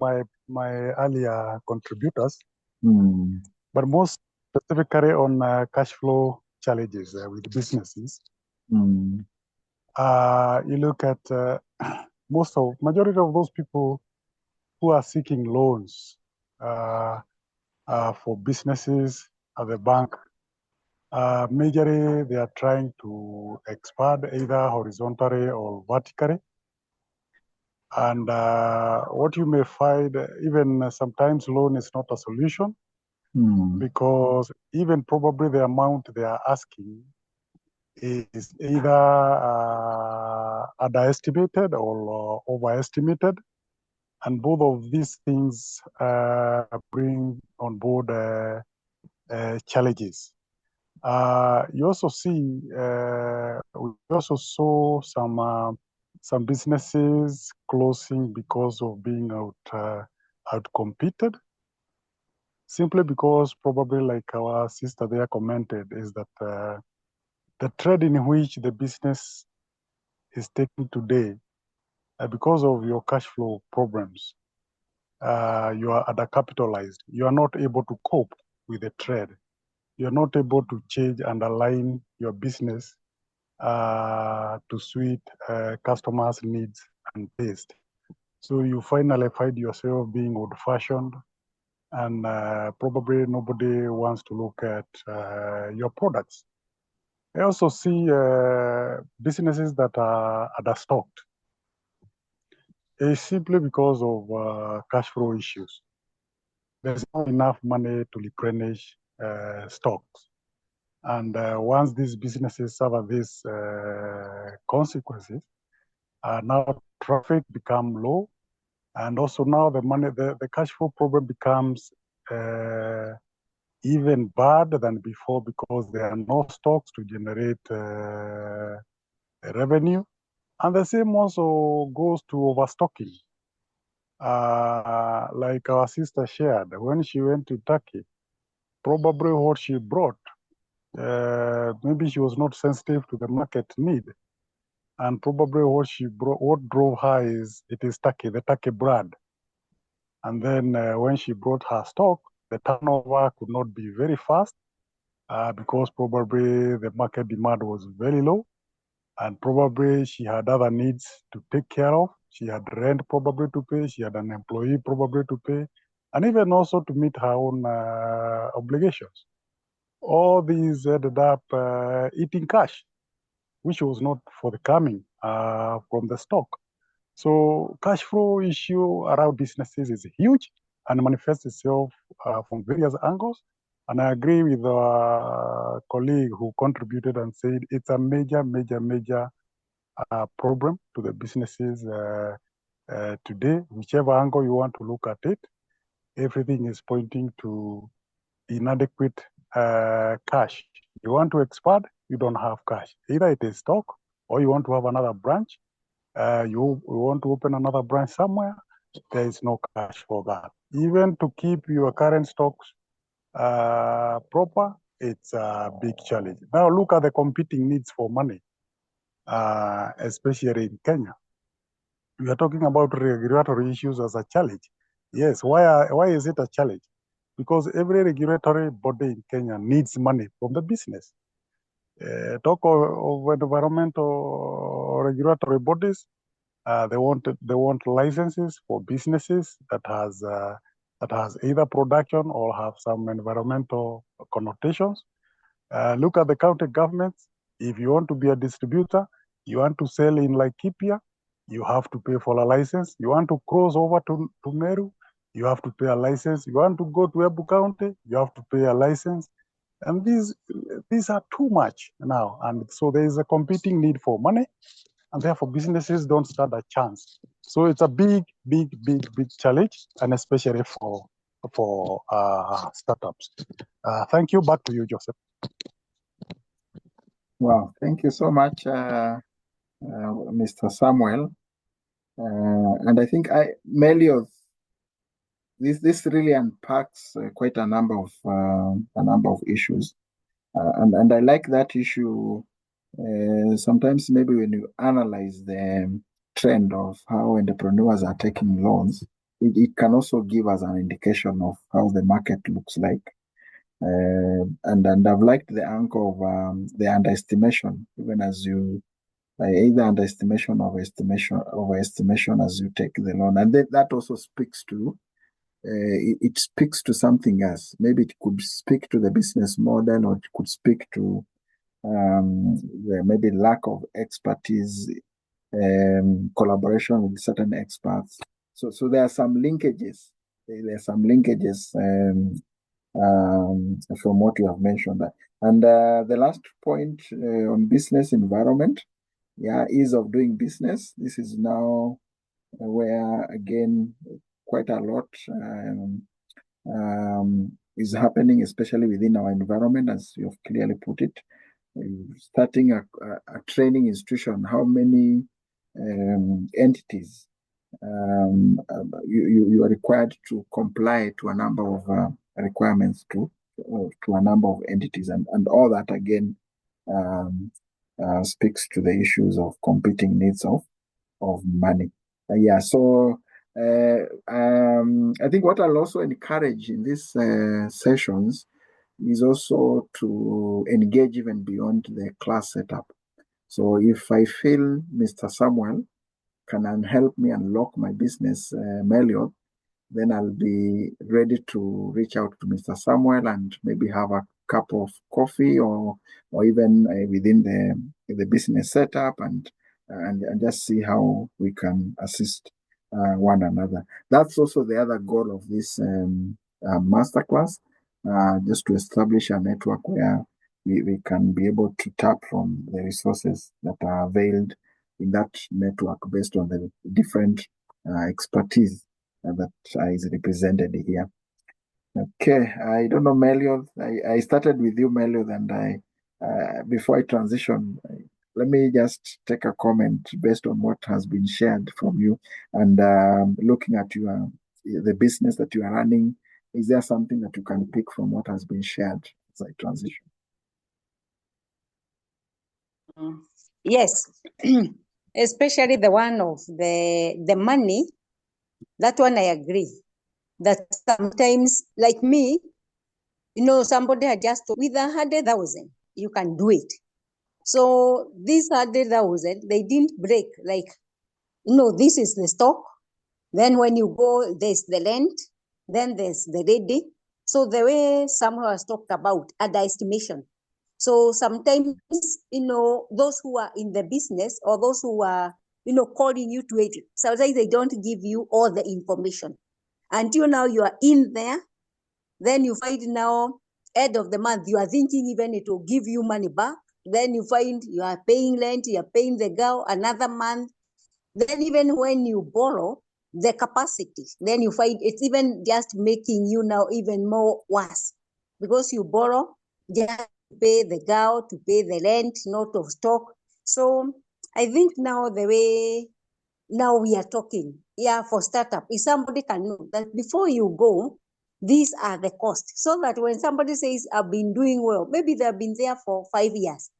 my earlier contributors, but most specifically on cash flow challenges with businesses. You look at majority of those people who are seeking loans for businesses at the bank, majorly they are trying to expand either horizontally or vertically. And what you may find, even sometimes loan is not a solution, because even probably the amount they are asking is either underestimated or overestimated. And both of these things bring on board challenges. You also see, we also saw some businesses closing because of being outcompeted. Simply because probably like our sister there commented, is that the trade in which the business is taking today, because of your cash flow problems, you are undercapitalized. You are not able to cope with the trade. You are not able to change and align your business to suit customers' needs and taste. So you finally find yourself being old-fashioned, and probably nobody wants to look at your products. I also see businesses that are understocked. It's simply because of cash flow issues. There's not enough money to replenish stocks. And once these businesses suffer these consequences, now traffic become low, and also now the cash flow problem becomes even bad than before, because there are no stocks to generate revenue. And the same also goes to overstocking. Like our sister shared, when she went to Turkey, probably what she brought, maybe she was not sensitive to the market need. And probably what she brought, what drove her is the turkey brand. And then when she brought her stock, the turnover could not be very fast because probably the market demand was very low. And probably she had other needs to take care of. She had rent probably to pay. She had an employee probably to pay. And even also to meet her own obligations. All these ended up eating cash, which was not forthcoming from the stock. So cash flow issue around businesses is huge and manifests itself from various angles. And I agree with our colleague who contributed and said it's a major problem to the businesses today. Whichever angle you want to look at it, everything is pointing to inadequate cash. You want to expand, you don't have cash. Either it is stock or you want to have another branch. You want to open another branch somewhere, there is no cash for that. Even to keep your current stocks proper, it's a big challenge. Now look at the competing needs for money, especially in Kenya. We are talking about regulatory issues as a challenge. Yes, why is it a challenge? Because every regulatory body in Kenya needs money from the business. Talk of environmental regulatory bodies, they want licenses for businesses that has either production or have some environmental connotations. Look at the county governments. If you want to be a distributor, you want to sell in Laikipia, you have to pay for a license. You want to cross over to Meru, you have to pay a license. You want to go to Ebu County, you have to pay a license. And these are too much now. And so there is a competing need for money, and therefore businesses don't stand a chance. So it's a big challenge, and especially for startups. Thank you. Back to you, Joseph. Wow, thank you so much, Mr. Samuel. And I think Melioth, this really unpacks quite a number of issues, and I like that issue. Sometimes maybe when you analyze the trend of how entrepreneurs are taking loans, it can also give us an indication of how the market looks like. And I've liked the angle of the underestimation, even as you either underestimation or overestimation as you take the loan, and that also speaks to it speaks to something else. Maybe it could speak to the business model, or it could speak to the maybe lack of expertise, collaboration with certain experts. So there are some linkages. There are some linkages from what you have mentioned. And the last point on business environment, ease of doing business. This is now where, again, quite a lot is happening, especially within our environment, as you have clearly put it. Starting a training institution, how many entities you are required to comply to a number of requirements to a number of entities, and all that again speaks to the issues of competing needs of money. So I think what I'll also encourage in these sessions is also to engage even beyond the class setup. So if I feel Mr. Samuel can help me unlock my business, Melioth, then I'll be ready to reach out to Mr. Samuel and maybe have a cup of coffee or even within the business setup and just see how we can assist one another. That's also the other goal of this masterclass, just to establish a network where we can be able to tap from the resources that are availed in that network based on the different expertise that is represented here. Okay, I don't know, Melioth. I started with you, Melioth, and before I transition, let me just take a comment based on what has been shared from you, and looking at the business that you are running, Is there something that you can pick from what has been shared as I transition? Yes, especially the one of the money. That one I agree. That sometimes, like me, somebody had just with 100,000, you can do it. So this 100,000, they didn't break. Like, this is the stock. Then when you go, there's the rent. Then there's the ready. So the way someone has talked about underestimation. So sometimes, those who are in the business or those who are, calling you to it, sometimes they don't give you all the information. Until now you are in there, then you find now, end of the month, you are thinking even it will give you money back. Then you find you are paying rent, you are paying the girl another month. Then even when you borrow, the capacity, then you find it's even just making you now even more worse because you borrow just to pay the girl, to pay the rent, not of stock. So I think now the way now we are talking, for startup, if somebody can know that before you go, these are the costs. So that when somebody says, I've been doing well, maybe they've been there for 5 years.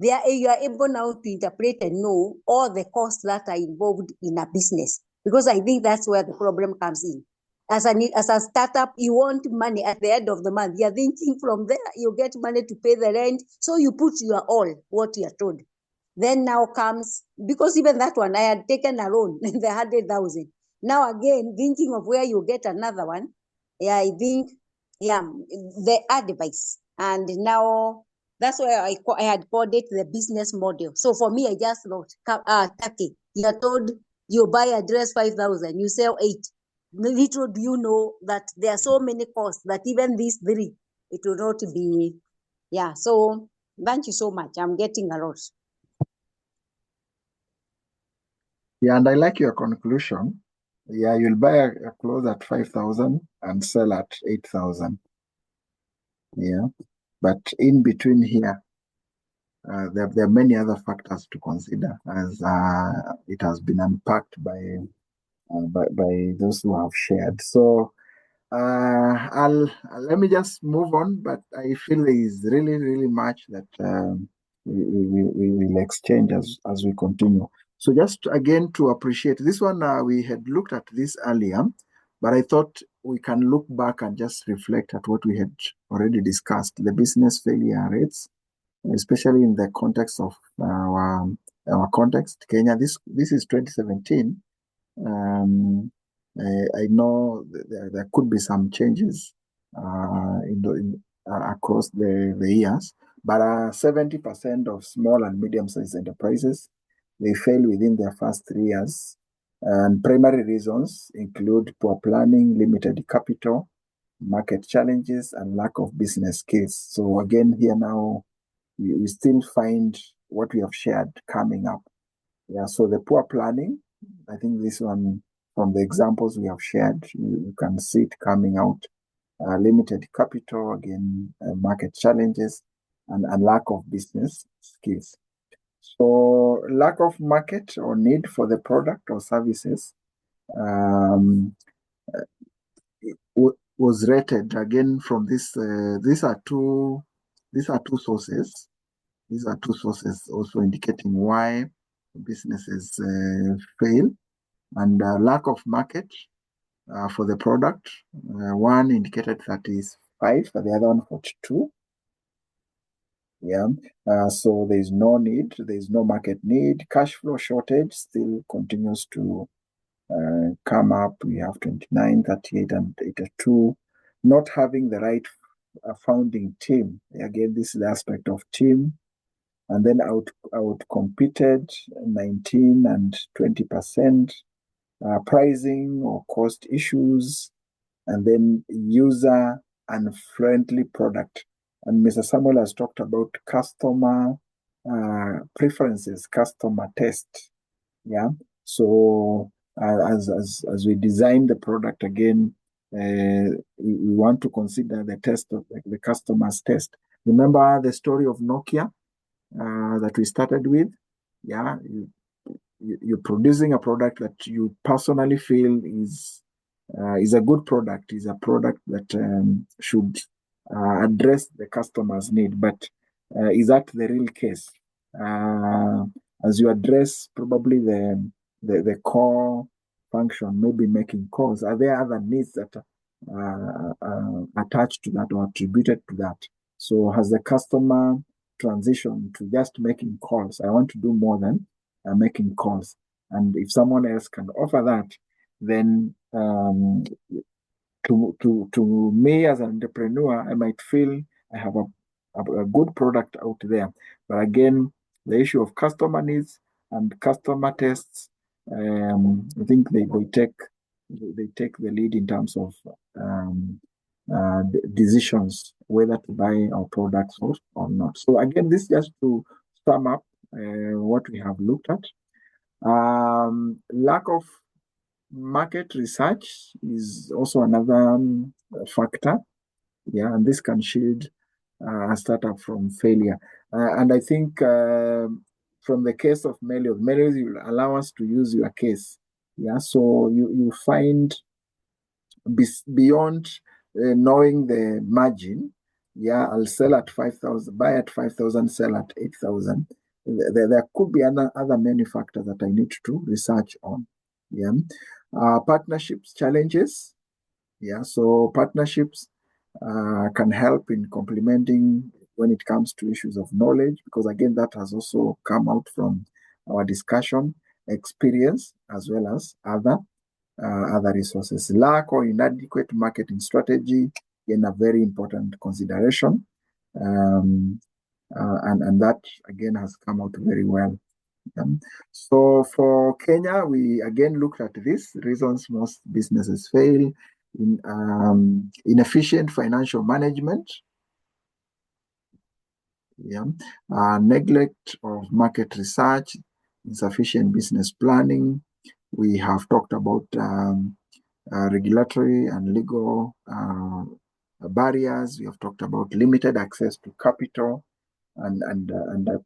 You are able now to interpret and know all the costs that are involved in a business. Because I think that's where the problem comes in. As a startup, you want money at the end of the month. You're thinking from there, you get money to pay the rent. So you put your all, what you're told. Then now comes, because even that one, I had taken a loan, the 100,000. Now again, thinking of where you get another one. I think, the advice. And now, that's why I had called it the business model. So for me, I just thought, Taki, you're told you buy a dress 5,000, you sell 8. Little do you know that there are so many costs that even these 3, it will not be, so thank you so much. I'm getting a lot. Yeah, and I like your conclusion. Yeah, you'll buy a clothes at 5,000 and sell at 8,000. Yeah, but in between here, there are many other factors to consider, as it has been unpacked by those who have shared. So I'll let me just move on, but I feel there is really, really much that we will exchange as we continue. So just again to appreciate this one, we had looked at this earlier, but I thought we can look back and just reflect at what we had already discussed, the business failure rates, especially in the context of our context, Kenya. This is 2017. I know there could be some changes across the years, but 70% of small and medium-sized enterprises, they fail within their first 3 years. And primary reasons include poor planning, limited capital, market challenges, and lack of business skills. So again, here now, we still find what we have shared coming up. Yeah, so the poor planning, I think this one, from the examples we have shared, you can see it coming out. Limited capital, again, market challenges, and lack of business skills. So lack of market or need for the product or services was rated again from this. These are two sources. These are two sources also indicating why businesses fail, and lack of market for the product. One indicated 35, the other one 42. Yeah, so there's no need, there's no market need. Cash flow shortage still continues to come up. We have 29, 38, and 82. Not having the right founding team. Again, this is the aspect of team. And then out competed 19 and 20%. Pricing or cost issues, and then user unfriendly product. And Mr. Samuel has talked about customer preferences, customer taste. Yeah. So as we design the product again, we want to consider the test of the customer's taste. Remember the story of Nokia that we started with? Yeah. You're producing a product that you personally feel is is a good product, is a product that should address the customer's need. But is that the real case? As you address probably the core function, maybe making calls, are there other needs that are attached to that or attributed to that? So has the customer transitioned to just making calls? I want to do more than making calls. And if someone else can offer that, then to me as an entrepreneur, I might feel I have a good product out there. But again, the issue of customer needs and customer tests, I think they take the lead in terms of decisions whether to buy our products or not. So again, this just to sum up what we have looked at. Lack of market research is also another factor. Yeah, and this can shield a startup from failure. And I think from the case of Melios will allow us to use your case. Yeah, so you find beyond knowing the margin, yeah, I'll sell at 5,000, buy at 5,000, sell at 8,000. There could be other many factors that I need to research on. Yeah, partnerships challenges. Yeah, so partnerships can help in complementing when it comes to issues of knowledge, because again, that has also come out from our discussion, experience, as well as other resources. Lack or inadequate marketing strategy, again, a very important consideration. And that, again, has come out very well. So for Kenya, we again looked at this, reasons most businesses fail: inefficient financial management, neglect of market research, insufficient business planning. We have talked about regulatory and legal barriers. We have talked about limited access to capital and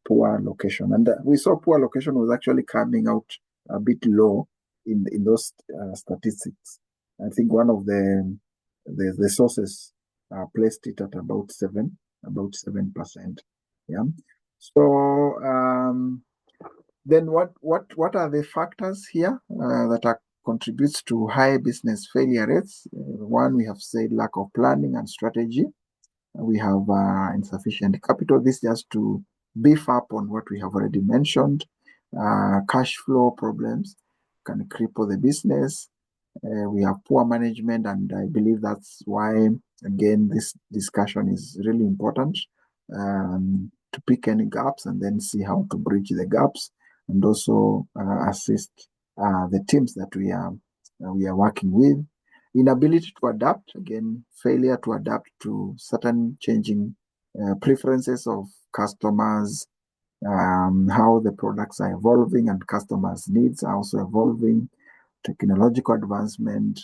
poor location. And we saw poor location was actually coming out a bit low in those statistics. I think one of the sources placed it at about 7%. Yeah. So then what are the factors here that contributes to high business failure rates? One, we have said lack of planning and strategy. We have insufficient capital. This just to beef up on what we have already mentioned. Cash flow problems can cripple the business. We have poor management, and I believe that's why, again, this discussion is really important, to pick any gaps and then see how to bridge the gaps, and also assist the teams that we are working with. Inability to adapt, again, failure to adapt to certain changing preferences of customers, how the products are evolving and customers' needs are also evolving, technological advancement.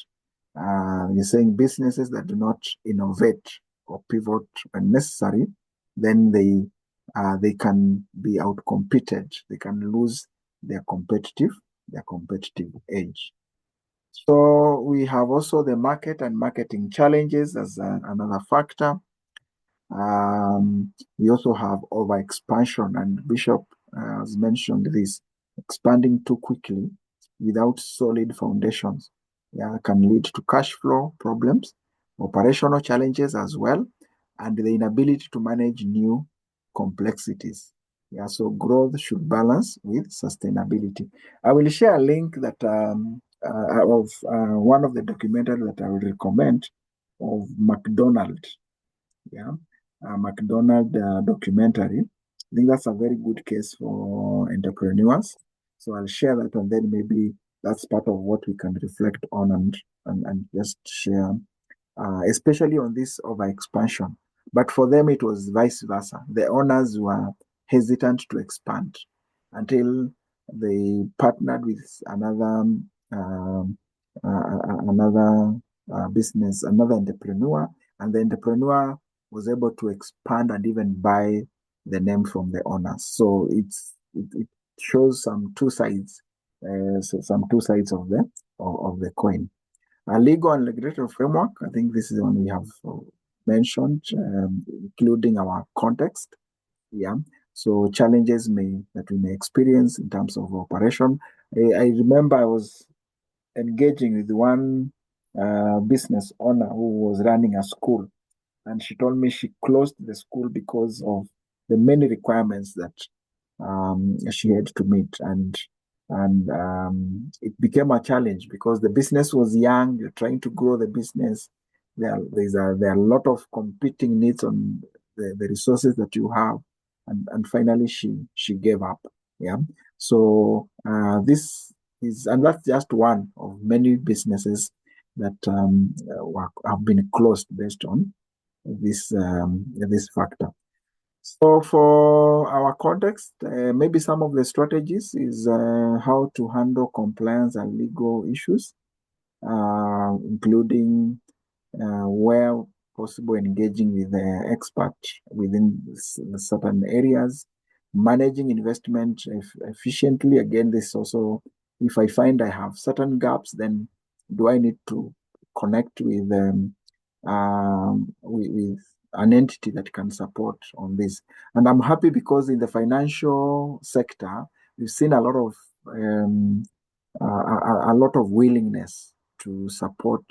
You're saying businesses that do not innovate or pivot when necessary, then they can be outcompeted. They can lose their competitive edge. So we have also the market and marketing challenges as another factor. We also have overexpansion, and Bishop has mentioned this, expanding too quickly without solid foundations, can lead to cash flow problems, operational challenges as well, and the inability to manage new complexities. So growth should balance with sustainability. I will share a link that of one of the documentaries that I would recommend of McDonald's. McDonald documentary. I think that's a very good case for entrepreneurs. So I'll share that, and then maybe that's part of what we can reflect on and just share, especially on this overexpansion. But for them, it was vice versa. The owners were hesitant to expand until they partnered with another business, another entrepreneur, and the entrepreneur was able to expand and even buy the name from the owners. So it shows some two sides of the coin. A legal and regulatory framework, I think this is the one we have mentioned, including our context. Yeah. So challenges that we may experience in terms of operation. I remember I was engaging with one business owner who was running a school, and she told me she closed the school because of the many requirements that she had to meet, and it became a challenge because the business was young. You're trying to grow the business. There are a lot of competing needs on the resources that you have, and finally she gave up. Yeah. So this is, and that's just one of many businesses that have been closed based on this factor. So for our context, maybe some of the strategies is how to handle compliance and legal issues, including where possible engaging with the expert within certain areas, managing investment efficiently. Again, this also, if I find I have certain gaps, then do I need to connect with an entity that can support on this? And I'm happy because in the financial sector, we've seen a lot of willingness to support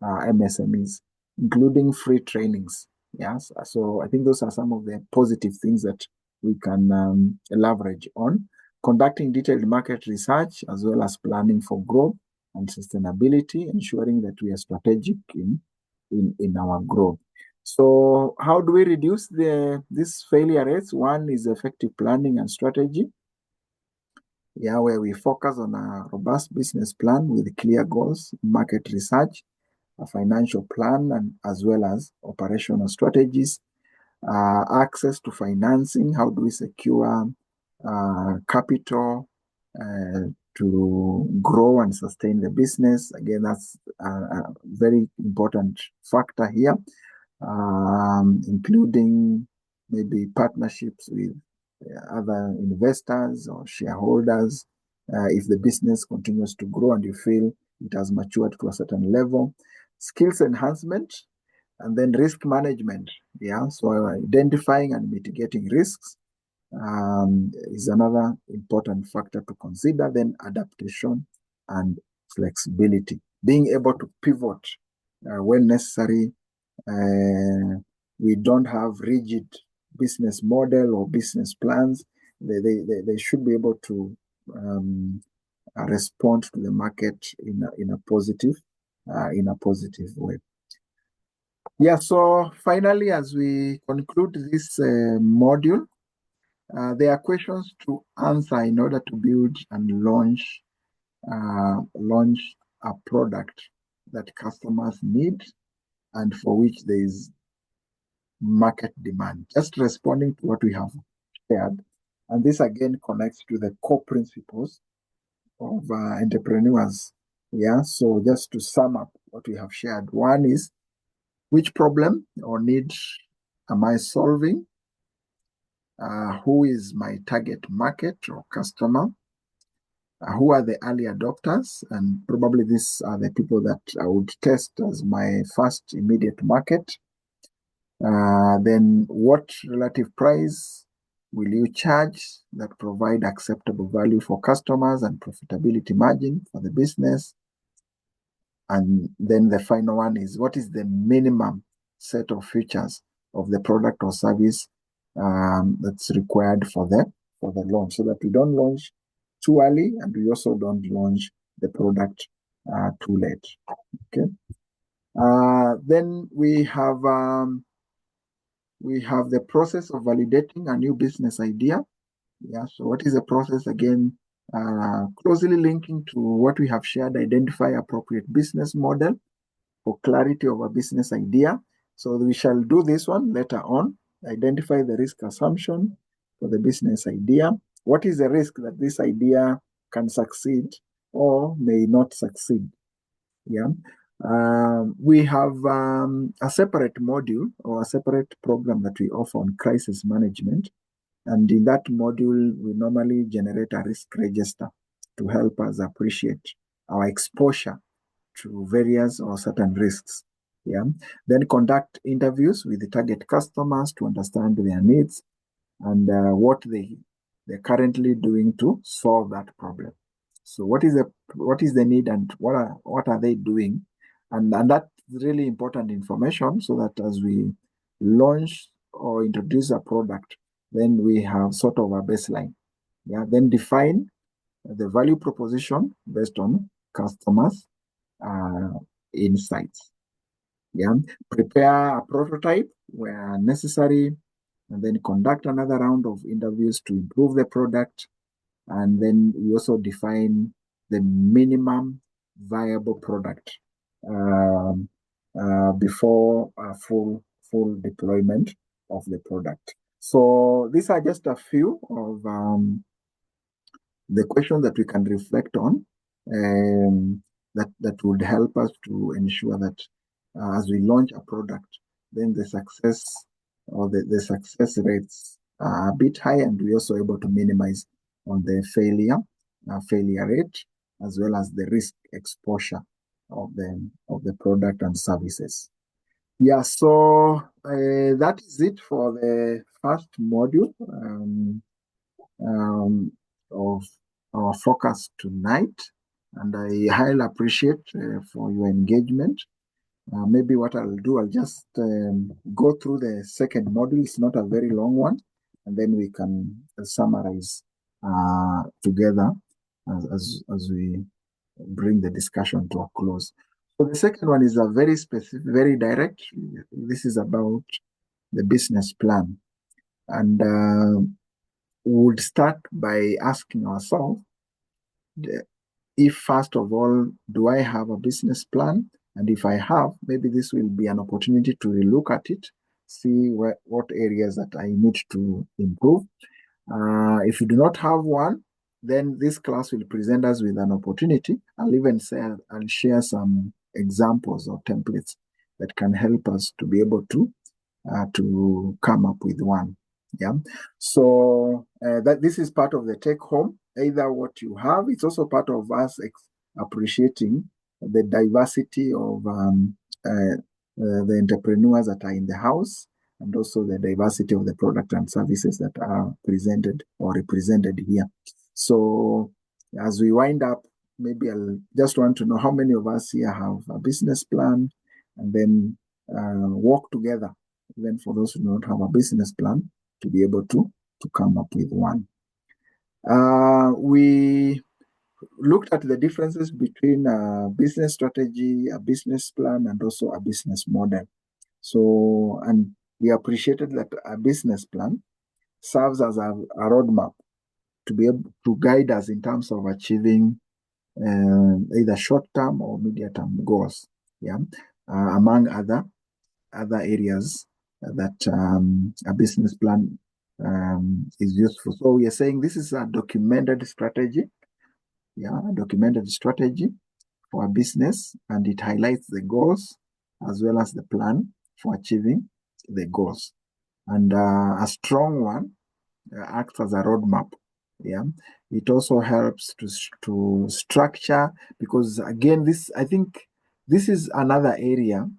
MSMEs, including free trainings. Yes, so I think those are some of the positive things that we can leverage on. Conducting detailed market research as well as planning for growth and sustainability, ensuring that we are strategic in our growth. So how do we reduce these failure rates? One is effective planning and strategy. Yeah, where we focus on a robust business plan with clear goals, market research, a financial plan, and as well as operational strategies. Access to financing, how do we secure capital to grow and sustain the business? Again, that's a very important factor here, including maybe partnerships with other investors or shareholders. If the business continues to grow and you feel it has matured to a certain level. Skills enhancement, and then risk management. Yeah, so identifying and mitigating risks is another important factor to consider. Then adaptation and flexibility, being able to pivot when necessary. We don't have rigid business model or business plans. They should be able to respond to the market in a positive way. Yeah, so finally, as we conclude this module, there are questions to answer in order to build and launch a product that customers need and for which there is market demand. Just responding to what we have shared. And this again connects to the core principles of entrepreneurs. Yeah, so just to sum up what we have shared. One is, which problem or need am I solving? Who is my target market or customer? Who are the early adopters? And probably these are the people that I would test as my first immediate market. Then what relative price will you charge that provide acceptable value for customers and profitability margin for the business? And then the final one is, what is the minimum set of features of the product or service that's required for the launch, so that we don't launch too early and we also don't launch the product too late. Okay. Then we have the process of validating a new business idea. Yeah. So what is the process? Again, closely linking to what we have shared. Identify appropriate business model for clarity of a business idea. So we shall do this one later on. Identify the risk assumption for the business idea. What is the risk that this idea can succeed or may not succeed? Yeah. We have a separate module or a separate program that we offer on crisis management. And in that module, we normally generate a risk register to help us appreciate our exposure to various or certain risks. Yeah. Then conduct interviews with the target customers to understand their needs and what they're currently doing to solve that problem. So what is the need and what are they doing? And that's really important information so that as we launch or introduce a product, then we have sort of a baseline. Yeah. Then define the value proposition based on customers' insights. Yeah. Prepare a prototype where necessary, and then conduct another round of interviews to improve the product. And then we also define the minimum viable product before a full deployment of the product. So these are just a few of the questions that we can reflect on that would help us to ensure that as we launch a product, then the success or the success rates are a bit high, and we're also able to minimize on the failure rate, as well as the risk exposure of the product and services. Yeah, so that is it for the first module of our focus tonight, and I highly appreciate for your engagement. Maybe what I'll do, I'll just go through the second module. It's not a very long one, and then we can summarize together as we bring the discussion to a close. So the second one is a very specific, very direct. This is about the business plan, and we would start by asking ourselves, if first of all, do I have a business plan? And if I have, maybe this will be an opportunity to relook at it, see what areas that I need to improve. If you do not have one, then this class will present us with an opportunity. I'll even say I'll share some examples or templates that can help us to be able to come up with one. Yeah. So that this is part of the take home, either what you have. It's also part of us appreciating the diversity of the entrepreneurs that are in the house, and also the diversity of the product and services that are presented or represented here. So as we wind up, maybe I'll just want to know how many of us here have a business plan, and then work together, even for those who don't have a business plan, to be able to come up with one. We looked at the differences between a business strategy, a business plan, and also a business model. So, and we appreciated that a business plan serves as a roadmap to be able to guide us in terms of achieving either short-term or medium-term goals. Yeah, among other areas that a business plan is useful. So we are saying this is a documented strategy. Yeah, a documented strategy for a business, and it highlights the goals as well as the plan for achieving the goals. And a strong one acts as a roadmap. Yeah, it also helps to structure, because again, I think this is another area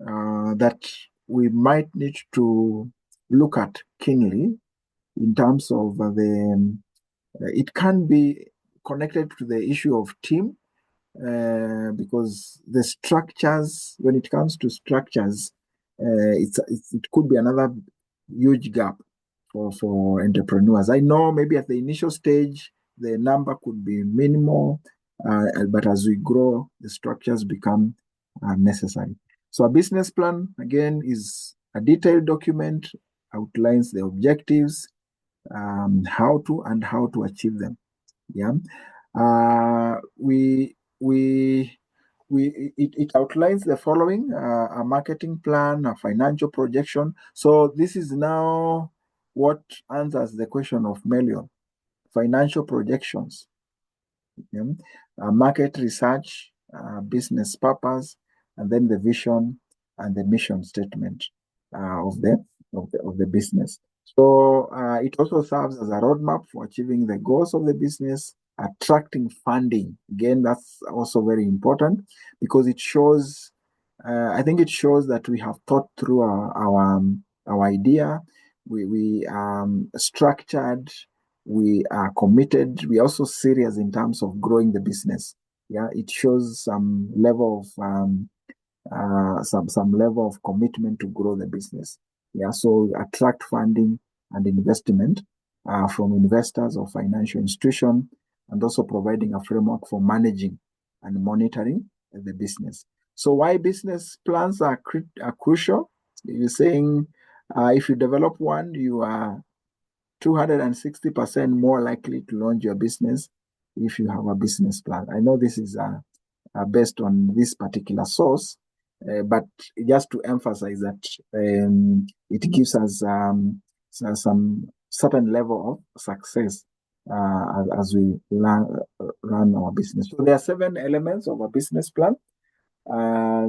that we might need to look at keenly in terms of it can be connected to the issue of team, because the structures, when it comes to structures, it could be another huge gap for entrepreneurs. I know maybe at the initial stage, the number could be minimal, but as we grow, the structures become necessary. So a business plan, again, is a detailed document, outlines the objectives, how to achieve them. Yeah, it outlines the following: a marketing plan, a financial projection. So this is now what answers the question of Melion: financial projections, market research, business purpose, and then the vision and the mission statement of the business. So it also serves as a roadmap for achieving the goals of the business, attracting funding. Again, that's also very important because it shows, I think it shows that we have thought through our idea. We structured, we are committed, we are also serious in terms of growing the business. Yeah, it shows some level of some level of commitment to grow the business. Yeah, so attract funding and investment from investors or financial institution, and also providing a framework for managing and monitoring the business. So why business plans are crucial? You're saying if you develop one, you are 260% more likely to launch your business if you have a business plan. I know this is based on this particular source, but just to emphasize that it gives us some certain level of success as we run our business. So there are 7 elements of a business plan.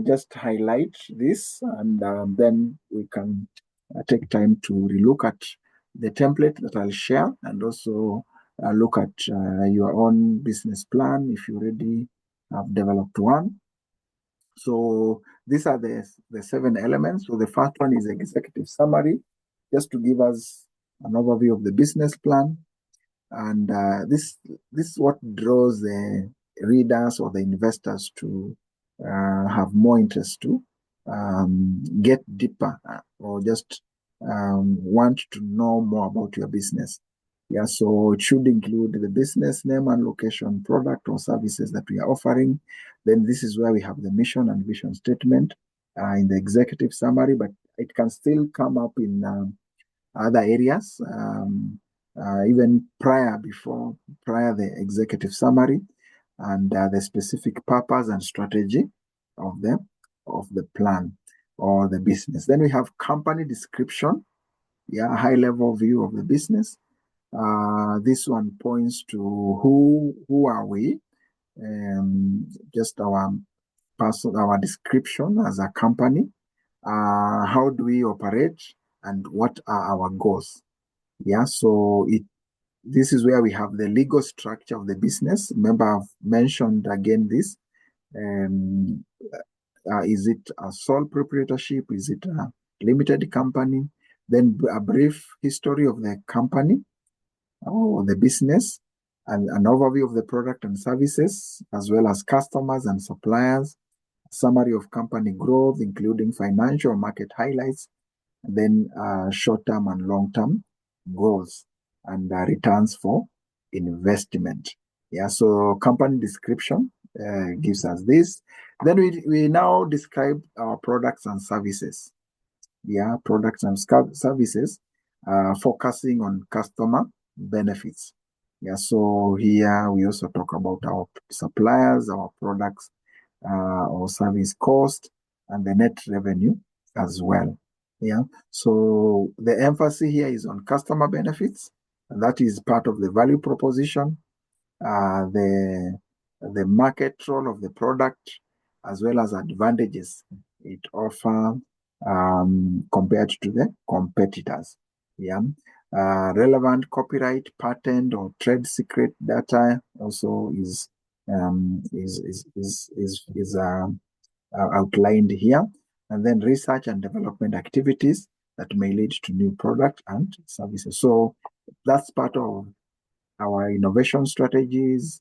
Just highlight this, and then we can take time to relook at the template that I'll share, and also look at your own business plan if you already have developed one. So these are the 7 elements. So the first one is executive summary, just to give us an overview of the business plan. And this is what draws the readers or the investors to have more interest to get deeper or just want to know more about your business. Yeah, so it should include the business name and location, product or services that we are offering. Then this is where we have the mission and vision statement in the executive summary, but it can still come up in other areas, even prior the executive summary, and the specific purpose and strategy of the plan or the business. Then we have company description, yeah, a high level view of the business. This one points to who are we, just our description as a company, how do we operate, and what are our goals. Yeah, so this is where we have the legal structure of the business. Remember, I've mentioned again this. Is it a sole proprietorship? Is it a limited company? Then a brief history of the company or the business, and an overview of the product and services, as well as customers and suppliers, summary of company growth, including financial market highlights, and then short-term and long-term goals, and returns for investment. Yeah, so company description gives us this. Then we now describe our products and services. Yeah, products and services, focusing on customer benefits. Yeah, so here we also talk about our suppliers, our products, or service cost, and the net revenue as well. Yeah, so the emphasis here is on customer benefits, and that is part of the value proposition, the market role of the product, as well as advantages it offers compared to the competitors. Yeah, relevant copyright, patent, or trade secret data also is outlined here. And then research and development activities that may lead to new product and services. So that's part of our innovation strategies,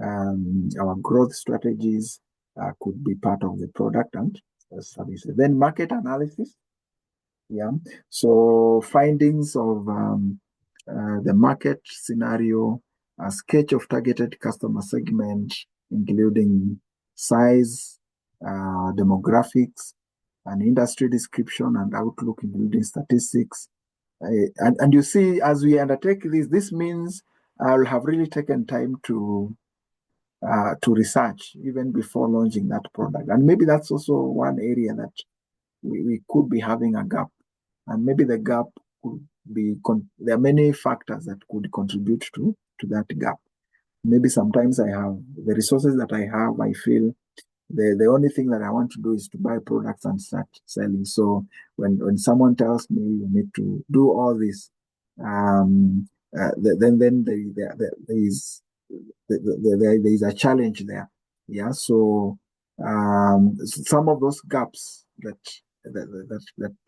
our growth strategies could be part of the product and services. Then market analysis. Yeah, so findings of the market scenario, a sketch of targeted customer segment, including size, demographics, an industry description and outlook, including statistics. And you see, as we undertake this means I'll have really taken time to research even before launching that product. And maybe that's also one area that we could be having a gap. And maybe the gap could be, there are many factors that could contribute to that gap. Maybe sometimes I have the resources that I have, I feel the only thing that I want to do is to buy products and start selling. So when someone tells me you need to do all this, then there is there is a challenge there. Yeah, so some of those gaps that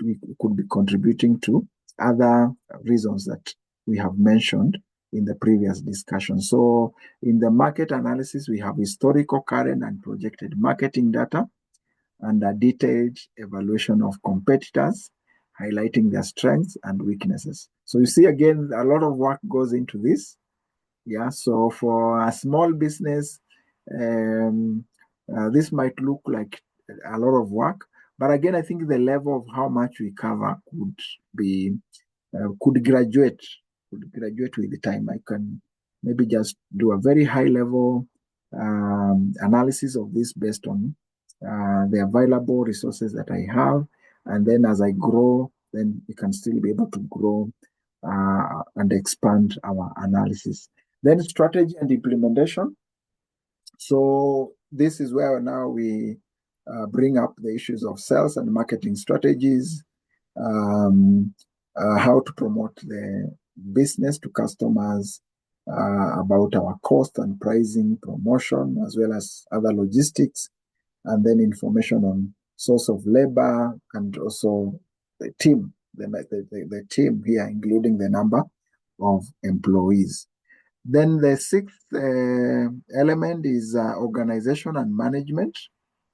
we could be contributing to other reasons that we have mentioned in the previous discussion. So in the market analysis, we have historical, current, and projected marketing data and a detailed evaluation of competitors, highlighting their strengths and weaknesses. So you see, again, a lot of work goes into this. Yeah, so for a small business, this might look like a lot of work, but again, I think the level of how much we cover could graduate with the time. I can maybe just do a very high level analysis of this based on the available resources that I have, and then as I grow, then we can still be able to grow and expand our analysis. Then strategy and implementation. So this is where now we bring up the issues of sales and marketing strategies, how to promote the business to customers, about our cost and pricing, promotion, as well as other logistics, and then information on source of labor and also the team, the team here, including the number of employees. Then the sixth element is organization and management.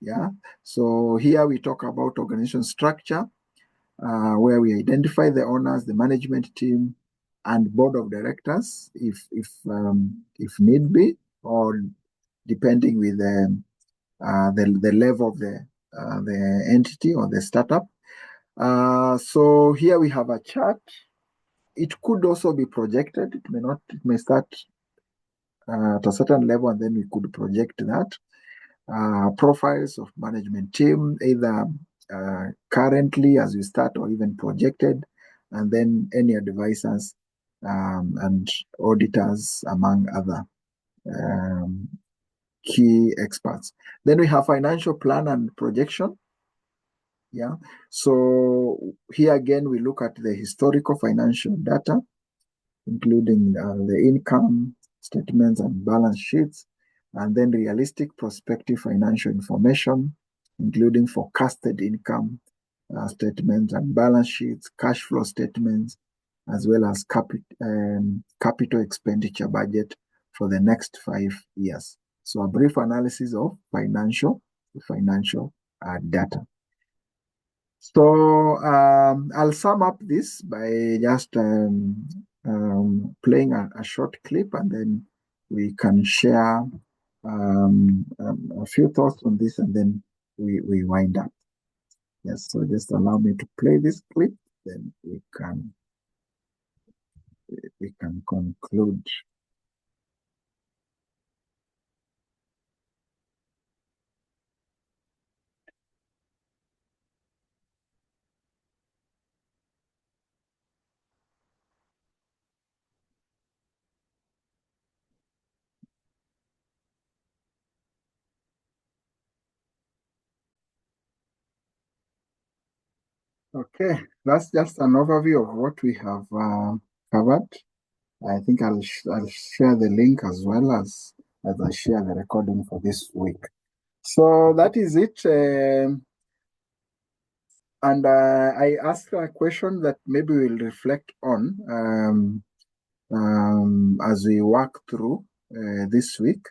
Yeah. So here we talk about organization structure, where we identify the owners, the management team, and board of directors, if need be, or depending with the level of the entity or the startup. So here we have a chart. It could also be projected. It may not. It may start at a certain level, and then we could project that. Profiles of management team, either currently as we start or even projected, and then any advisors and auditors, among other key experts. Then we have financial plan and projection. Yeah. So here again, we look at the historical financial data, including the income statements and balance sheets, and then realistic prospective financial information, including forecasted income statements and balance sheets, cash flow statements, as well as capital expenditure budget for the next 5 years. So a brief analysis of financial data. So I'll sum up this by just playing a short clip, and then we can share a few thoughts on this, and then we wind up. Yes, so just allow me to play this clip, then we can conclude. Okay, that's just an overview of what we have covered. I think I'll share the link as well as I share the recording for this week. So that is it. And I asked a question that maybe we'll reflect on as we work through this week.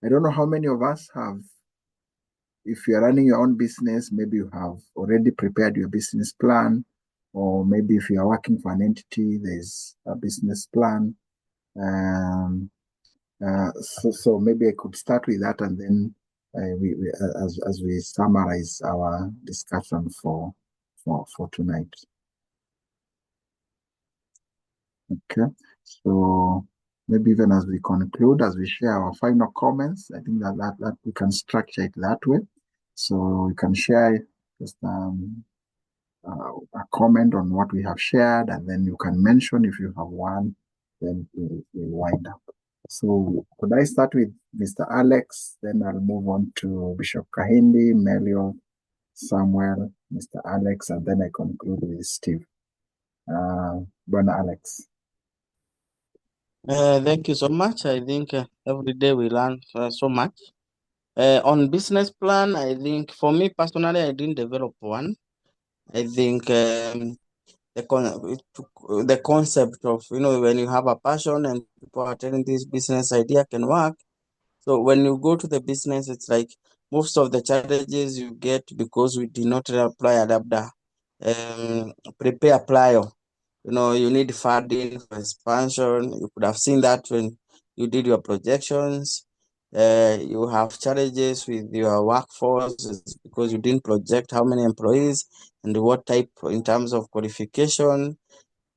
I don't know how many of us have, if you're running your own business, maybe you have already prepared your business plan, or maybe if you are working for an entity, there's a business plan. So maybe I could start with that, and then as we summarize our discussion for tonight. Okay, so maybe even as we conclude, as we share our final comments, I think that we can structure it that way. So we can share just a comment on what we have shared, and then you can mention if you have one, then we'll wind up. So could I start with Mr. Alex, then I'll move on to Bishop Kahindi, Melio, Samuel, Mr. Alex, and then I conclude with Steve. Brother Alex. Thank you so much. I think every day we learn so much. On business plan, I think for me personally, I didn't develop one. I think the concept of when you have a passion and people are telling this business idea can work. So when you go to the business, it's like most of the challenges you get because we did not apply adapter, prepare prior. You need funding for expansion. You could have seen that when you did your projections. You have challenges with your workforce because you didn't project how many employees and what type in terms of qualification.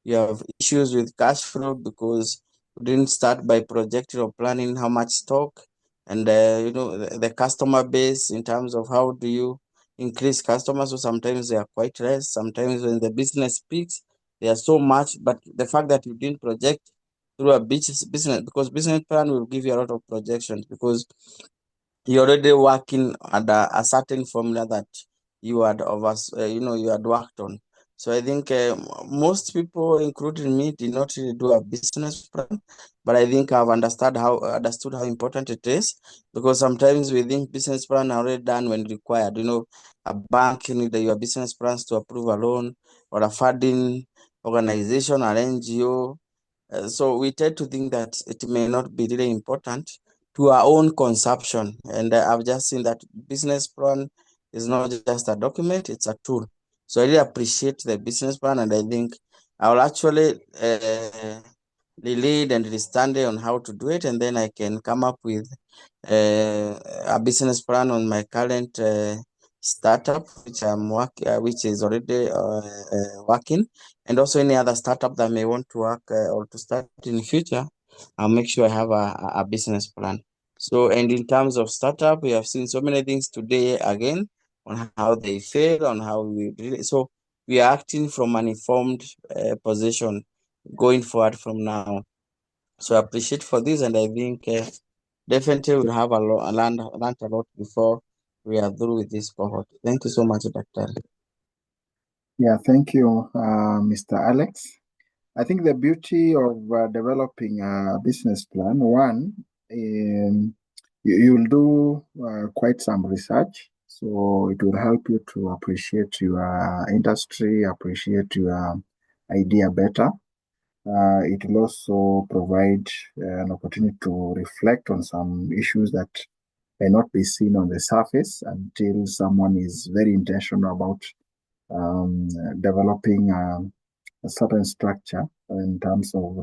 You have issues with cash flow because you didn't start by projecting or planning how much stock and the customer base in terms of how do you increase customers. So sometimes they are quite less. Sometimes when the business peaks, they are so much. But the fact that you didn't project through a business, because business plan will give you a lot of projections because you're already working under a certain formula that you had you had worked on. So I think most people, including me, did not really do a business plan, but I think I've understood how important it is because sometimes we think business plan are already done when required. A bank need your business plans to approve a loan or a funding organization or NGO. So we tend to think that it may not be really important to our own consumption. And I've just seen that business plan is not just a document, it's a tool. So I really appreciate the business plan, and I think I will actually lead and study on how to do it, and then I can come up with a business plan on my current startup, which is already working, and also any other startup that may want to work or to start in the future. I'll make sure I have a business plan. So, and in terms of startup, we have seen so many things today again on how they fail, on how we really. So we are acting from an informed position going forward from now. So I appreciate for this, and I think definitely we'll have learned a lot before we are through with this cohort. Thank you so much, Dr. Yeah, thank you, Mr. Alex. I think the beauty of developing a business plan, one, you'll do quite some research. So it will help you to appreciate your industry, appreciate your idea better. It will also provide an opportunity to reflect on some issues that may not be seen on the surface until someone is very intentional about developing a certain structure in terms of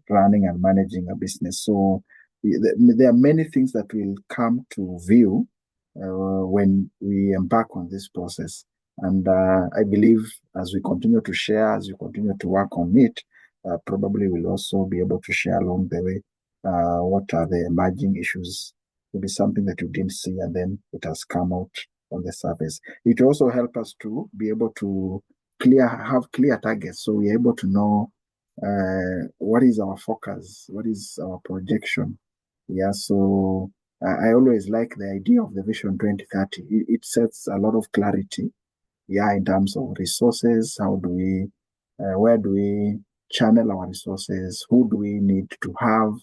running and managing a business. So there are many things that will come to view when we embark on this process. And I believe as we continue to share, as we continue to work on it, probably we'll also be able to share along the way what are the emerging issues. It will be something that you didn't see and then it has come out on the surface. It will also help us to be able to have clear targets, so we're able to know what is our focus, what is our projection. Yeah, so I always like the idea of the Vision 2030. It sets a lot of clarity, yeah, in terms of resources. Where do we channel our resources? Who do we need to have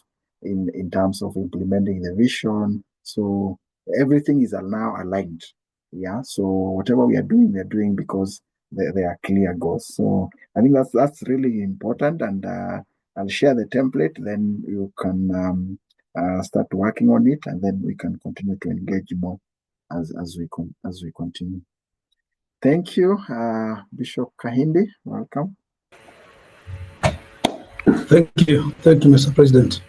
in terms of implementing the vision? So everything is now aligned. Yeah. So whatever we are doing because they are clear goals. So I think that's really important. And I'll share the template. Then you can start working on it, and then we can continue to engage more as we continue. Thank you, Bishop Kahindi. Welcome. Thank you, Mr. President.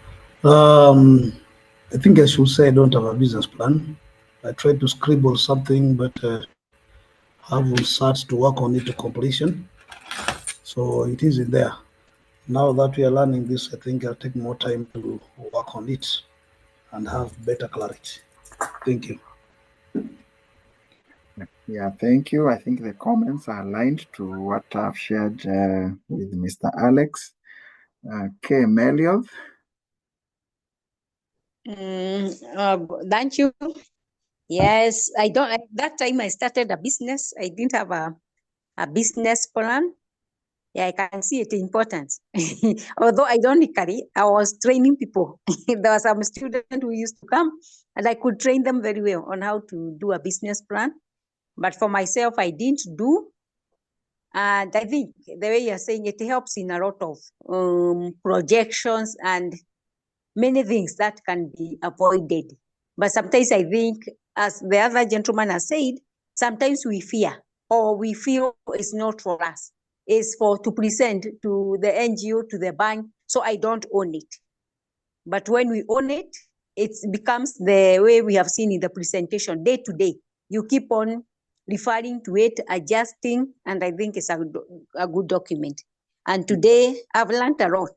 I think I should say I don't have a business plan. I tried to scribble something, but haven't started to work on it to completion. So it is in there. Now that we are learning this, I think I'll take more time to work on it and have better clarity. Thank you. Yeah, thank you. I think the comments are aligned to what I've shared with Mr. Alex. K. Melioth. Thank you. Yes, at that time I started a business. I didn't have a business plan. Yeah, I can see it importance. Although ironically, I was training people. There were some students who used to come and I could train them very well on how to do a business plan. But for myself, I didn't do. And I think the way you're saying it helps in a lot of projections and many things that can be avoided. But sometimes I think, as the other gentleman has said, sometimes we fear or we feel it's not for us. It's for to present to the NGO, to the bank, so I don't own it. But when we own it, it becomes the way we have seen in the presentation, day to day. You keep on referring to it, adjusting, and I think it's a good document. And today I've learned a lot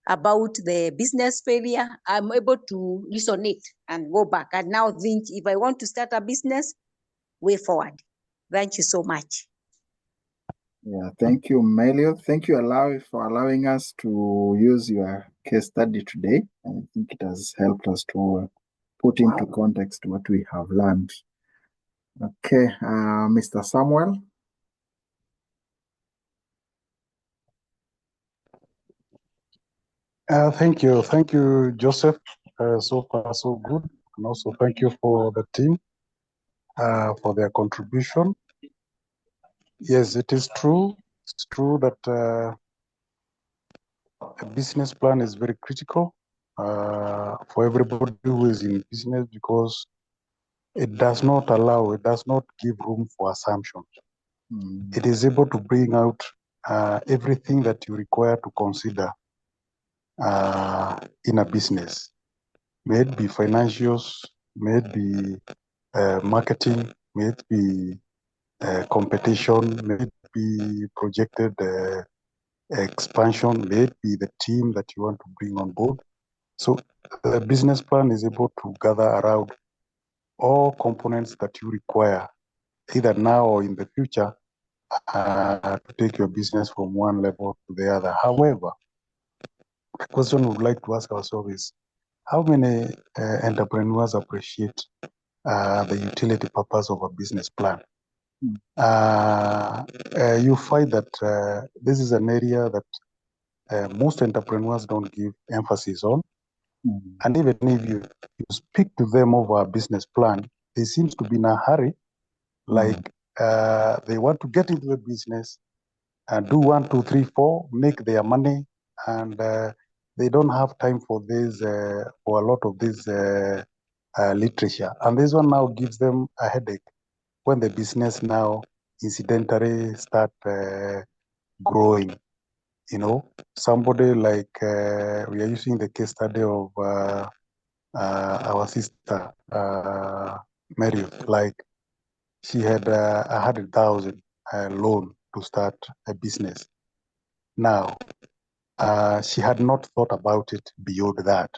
about the business failure. I'm able to resonate and go back and now think if I want to start a business, way forward. Thank you so much. Yeah, thank you, Melio. Thank you for allowing us to use your case study today. I think it has helped us to put into context what we have learned. Okay, Mr. Samuel. Thank you, Joseph. So far, so good. And also thank you for the team for their contribution. Yes, it is true. It's true that a business plan is very critical for everybody who is in business because it does not give room for assumptions. It is able to bring out everything that you require to consider in a business. May it be financials, may it be marketing, may it be competition, may it be projected expansion, may it be the team that you want to bring on board. So the business plan is able to gather around all components that you require, either now or in the future, to take your business from one level to the other. However, the question we would like to ask ourselves is, how many entrepreneurs appreciate the utility purpose of a business plan? You find that this is an area that most entrepreneurs don't give emphasis on. And even if you speak to them over a business plan, they seem to be in a hurry, like they want to get into the business and do 1, 2, 3, 4, make their money, and they don't have time for this, for a lot of this literature. And this one now gives them a headache when the business now incidentally start growing. You know, somebody like we are using the case study of our sister Mary, like she had 100,000 loan to start a business. Now, she had not thought about it beyond that.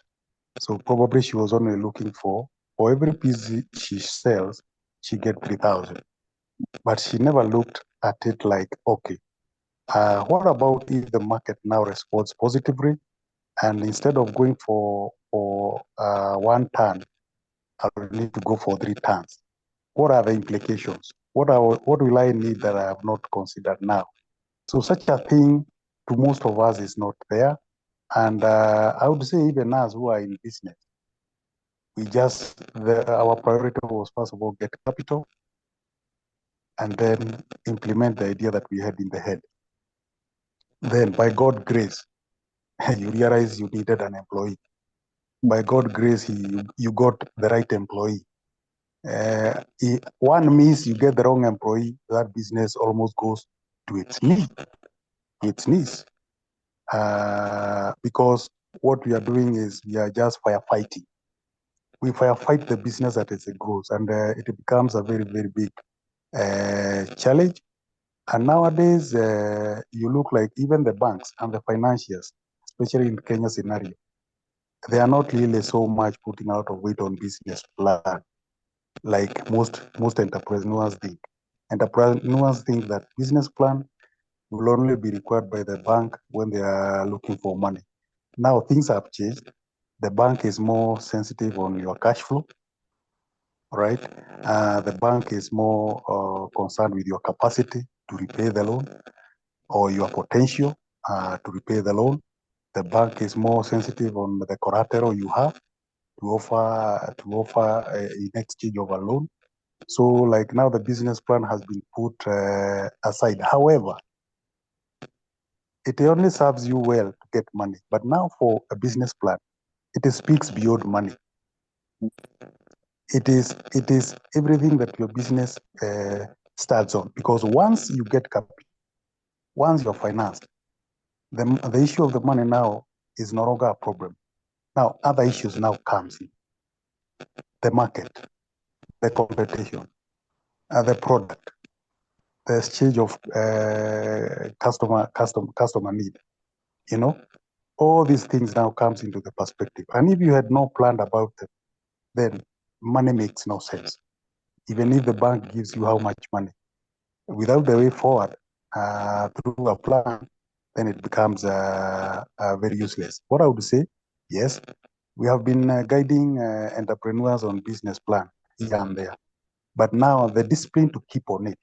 So probably she was only looking for every piece she sells, she get 3,000. But she never looked at it like, okay, what about if the market now responds positively? And instead of going for 1 ton, I will need to go for 3 tons. What are the implications? What will I need that I have not considered now? So such a thing to most of us is not there. And I would say even us who are in business, our priority was first of all get capital and then implement the idea that we had in the head. Then by God's grace, you realize you needed an employee. By God's grace, you got the right employee. One means you get the wrong employee, that business almost goes to its knees. Because what we are doing is we are just firefighting. We firefight the business that is a growth, and it becomes a very, very big challenge. And nowadays, you look like even the banks and the financiers, especially in Kenya scenario, they are not really so much putting out of weight on business plan like most entrepreneurs think. Entrepreneurs think that business plan will only be required by the bank when they are looking for money. Now things have changed. The bank is more sensitive on your cash flow, right? The bank is more concerned with your capacity to repay the loan. or your potential to repay the loan. The bank is more sensitive on the collateral you have to offer in exchange of a loan. So like now the business plan has been put aside. However, it only serves you well to get money. But now for a business plan, it speaks beyond money. It is everything that your business starts on. Because once you get capital, once you're financed, the issue of the money now is no longer a problem. Now other issues now comes in. The market, the competition, the product, the exchange of customer need. You know, all these things now comes into the perspective. And if you had no plan about it, then money makes no sense. Even if the bank gives you how much money, without the way forward through a plan, then it becomes very useless. What I would say, yes, we have been guiding entrepreneurs on business plan here and there. But now the discipline to keep on it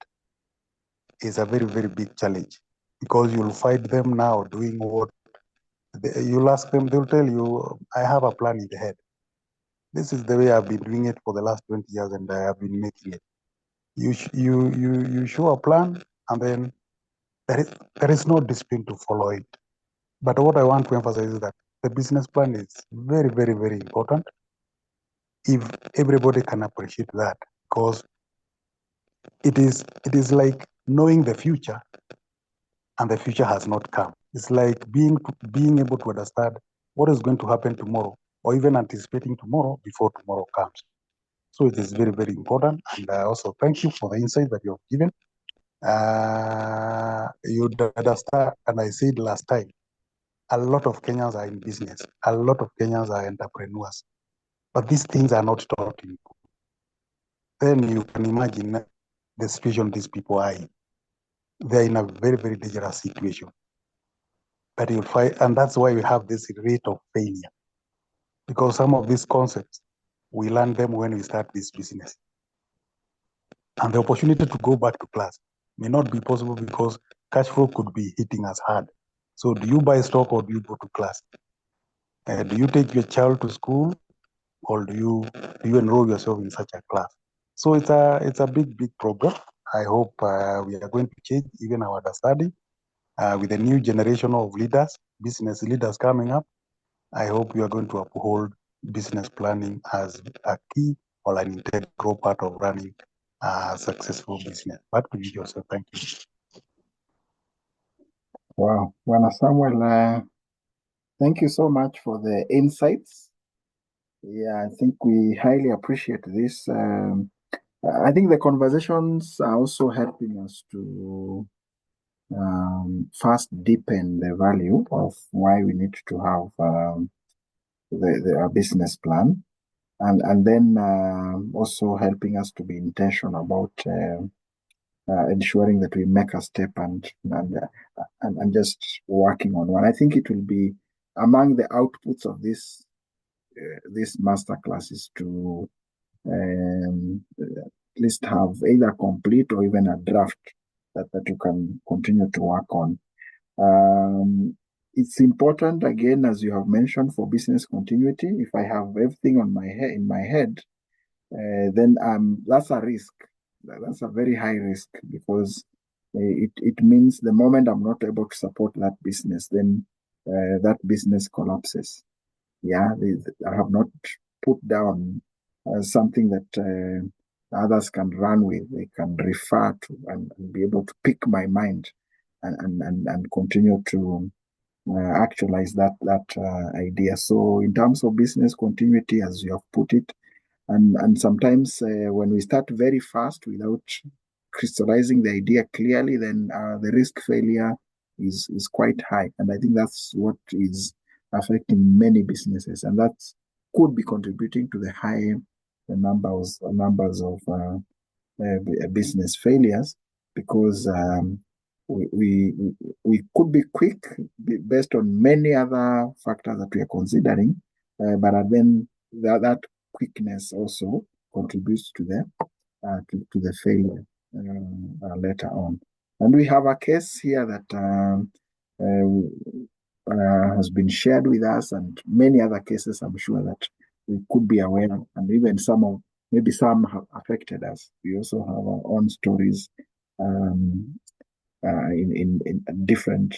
is a very, very big challenge, because you'll find them now doing what you'll ask them, they'll tell you, I have a plan in the head. This is the way I've been doing it for the last 20 years and I have been making it. You show a plan and then there is no discipline to follow it. But what I want to emphasize is that the business plan is very, very, very important. If everybody can appreciate that, because it is like knowing the future and the future has not come. It's like being able to understand what is going to happen tomorrow, or even anticipating tomorrow before tomorrow comes. So it is very, very important. And I also thank you for the insight that you have given. You understand, and I said last time, a lot of Kenyans are in business. A lot of Kenyans are entrepreneurs. But these things are not taught in school. Then you can imagine the situation these people are in. They're in a very, very dangerous situation. But you'll find, and that's why we have this rate of failure. Because some of these concepts, we learn them when we start this business. And the opportunity to go back to class may not be possible because cash flow could be hitting us hard. So do you buy stock or do you go to class? Do you take your child to school, or do you enroll yourself in such a class? So it's a big, big problem. I hope we are going to change even our understanding with the new generation of leaders, business leaders coming up. I hope you are going to uphold business planning as a key or an integral part of running a successful business. Back to you, Joseph. Thank you. Wow. Bwana Samuel, thank you so much for the insights. Yeah, I think we highly appreciate this. I think the conversations are also helping us to first deepen the value of why we need to have a business plan, and then also helping us to be intentional about ensuring that we make a step and just working on one. I think it will be among the outputs of this master classes to at least have either complete or even a draft that you can continue to work on. It's important, again, as you have mentioned, for business continuity. If I have everything in my head, then that's a risk. That's a very high risk, because it means the moment I'm not able to support that business, then that business collapses. Yeah, I have not put down something that others can run with, they can refer to, and be able to pick my mind and continue to actualize that idea. So in terms of business continuity, as you have put it, and sometimes when we start very fast without crystallizing the idea clearly, then the risk failure is quite high. And I think that's what is affecting many businesses, and that could be contributing to the high numbers of business failures, because we could be quick based on many other factors that we are considering, but then that quickness also contributes to the failure later on. And we have a case here that has been shared with us, and many other cases I'm sure that we could be aware of, and even maybe some have affected us. We also have our own stories um, in different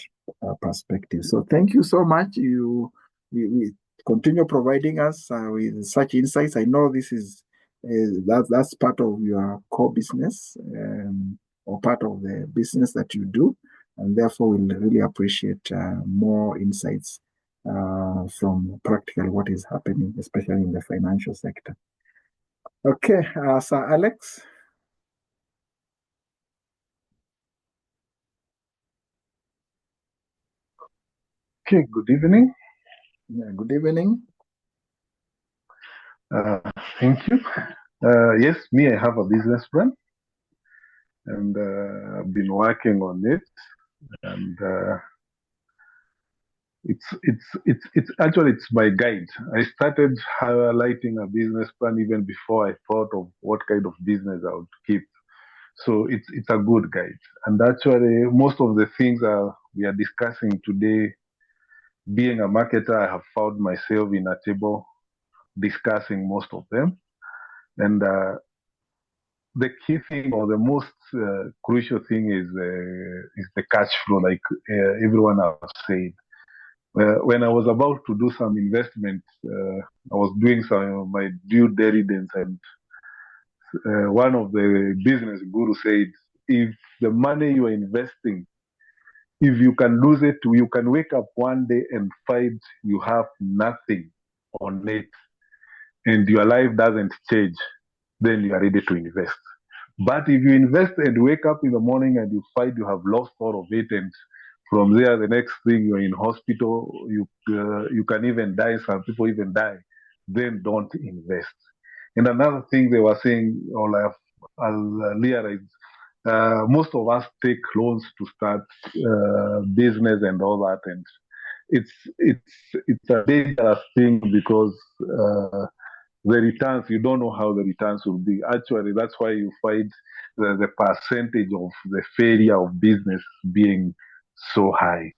perspectives. So thank you so much. We continue providing us with such insights. I know this is that's part of your core business or part of the business that you do, and therefore we'll really appreciate more insights from practically what is happening, especially in the financial sector. Okay, Sir Alex. Okay, good evening. Yeah, good evening. Thank you. Yes, me, I have a business plan, and I've been working on it, and it's actually it's my guide. I started highlighting a business plan even before I thought of what kind of business I would keep. So it's a good guide, and actually most of the things we are discussing today, being a marketer, I have found myself in a table discussing most of them, and the key thing or the most crucial thing is the cash flow, like everyone has said. When I was about to do some investment, I was doing some of my due diligence, and one of the business guru said, if the money you are investing, if you can lose it, you can wake up one day and find you have nothing on it, and your life doesn't change, then you are ready to invest. But if you invest and wake up in the morning and you find you have lost all of it, and from there the next thing you're in hospital, you can even die. Some people even die. Then don't invest. And another thing they were saying, or I'll realize, most of us take loans to start business and all that, and it's a dangerous thing because the returns, you don't know how the returns will be. Actually, that's why you find the percentage of the failure of business being so high.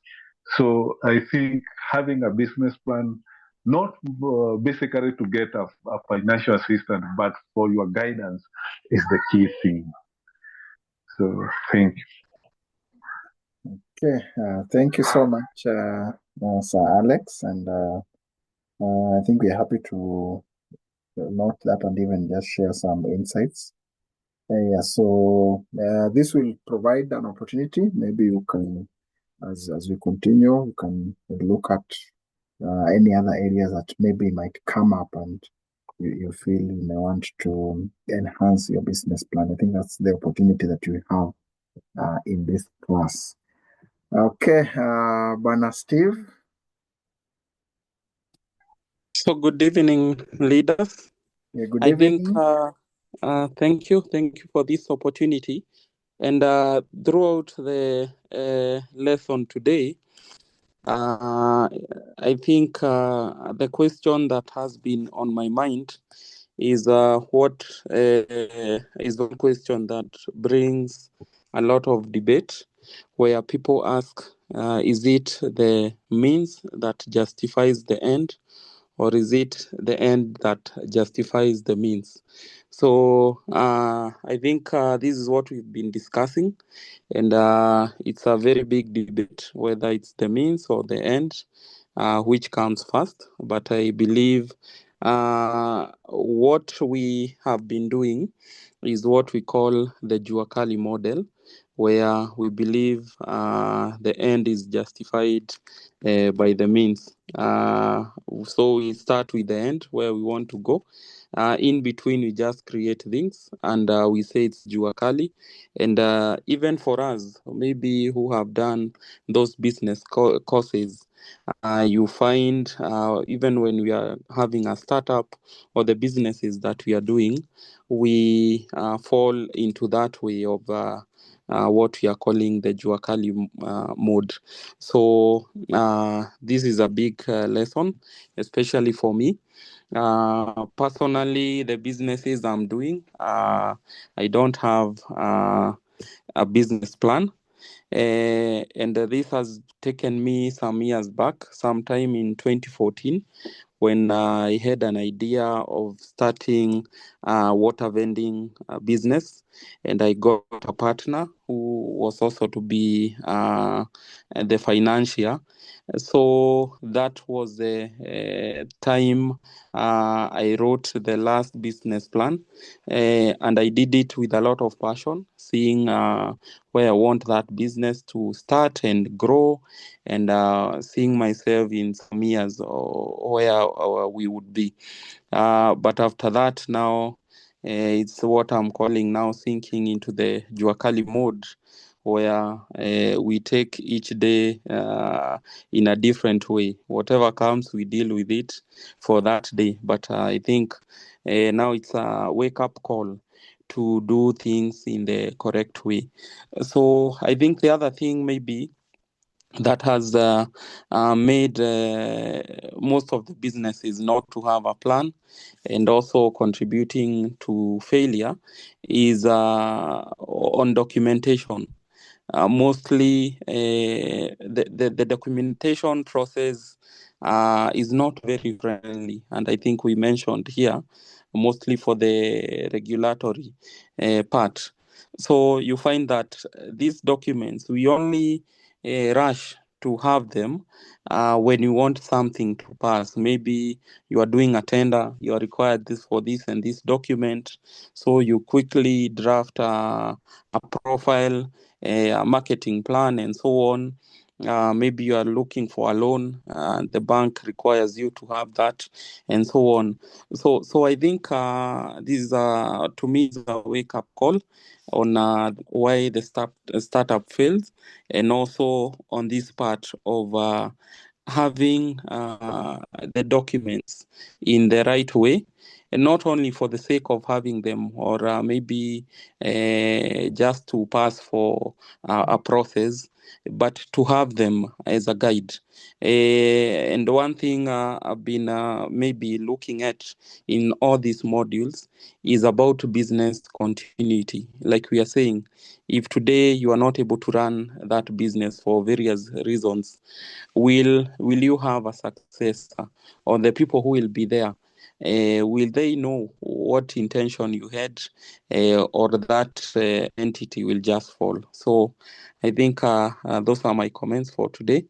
So I think having a business plan, not basically to get a financial assistance, but for your guidance is the key thing. So thank you. Okay, thank you so much, Sir Alex, and I think we're happy to note that and even just share some insights. Yeah, so this will provide an opportunity. Maybe you can, as we continue, you can look at any other areas that maybe might come up and you feel you may want to enhance your business plan. I think that's the opportunity that you have in this class. Okay, Bana Steve. So good evening, leaders. Yeah, good I evening. think, thank you for this opportunity. And throughout the lesson today, I think the question that has been on my mind is what is one question that brings a lot of debate, where people ask, is it the means that justifies the end, or is it the end that justifies the means? So I think this is what we've been discussing, and it's a very big debate whether it's the means or the end, which comes first. But I believe what we have been doing is what we call the Juakali model, where we believe the end is justified by the means. So we start with the end, where we want to go. In between, we just create things, and we say it's Juakali. And even for us, maybe who have done those business courses, you find even when we are having a startup or the businesses that we are doing, we fall into that way of what we are calling the Juakali mode. So this is a big lesson, especially for me. Personally, the businesses I'm doing, I don't have a business plan. And this has taken me some years back, sometime in 2014, when I had an idea of starting a water vending business, and I got a partner who was also to be the financier. So that was the time I wrote the last business plan, and I did it with a lot of passion, seeing where I want that business to start and grow, and seeing myself in some years where we would be. But after that, now it's what I'm calling now sinking into the Juakali mode, where we take each day in a different way. Whatever comes, we deal with it for that day. But I think now it's a wake-up call to do things in the correct way. So I think the other thing maybe that has made most of the businesses not to have a plan and also contributing to failure is on documentation. Mostly the documentation process is not very friendly, and I think we mentioned here mostly for the regulatory part. So you find that these documents, we only rush to have them when you want something to pass. Maybe you are doing a tender, you are required this for this and this document, so you quickly draft a profile, a marketing plan, and so on. Maybe you are looking for a loan, the bank requires you to have that, and so on. So I think this is to me is a wake-up call on why the startup fails, and also on this part of having the documents in the right way, and not only for the sake of having them, or maybe just to pass for a process, but to have them as a guide. And one thing I've been maybe looking at in all these modules is about business continuity. Like we are saying, if today you are not able to run that business for various reasons, will you have a successor, or the people who will be there? Will they know what intention you had, or that entity will just fall? So I think those are my comments for today.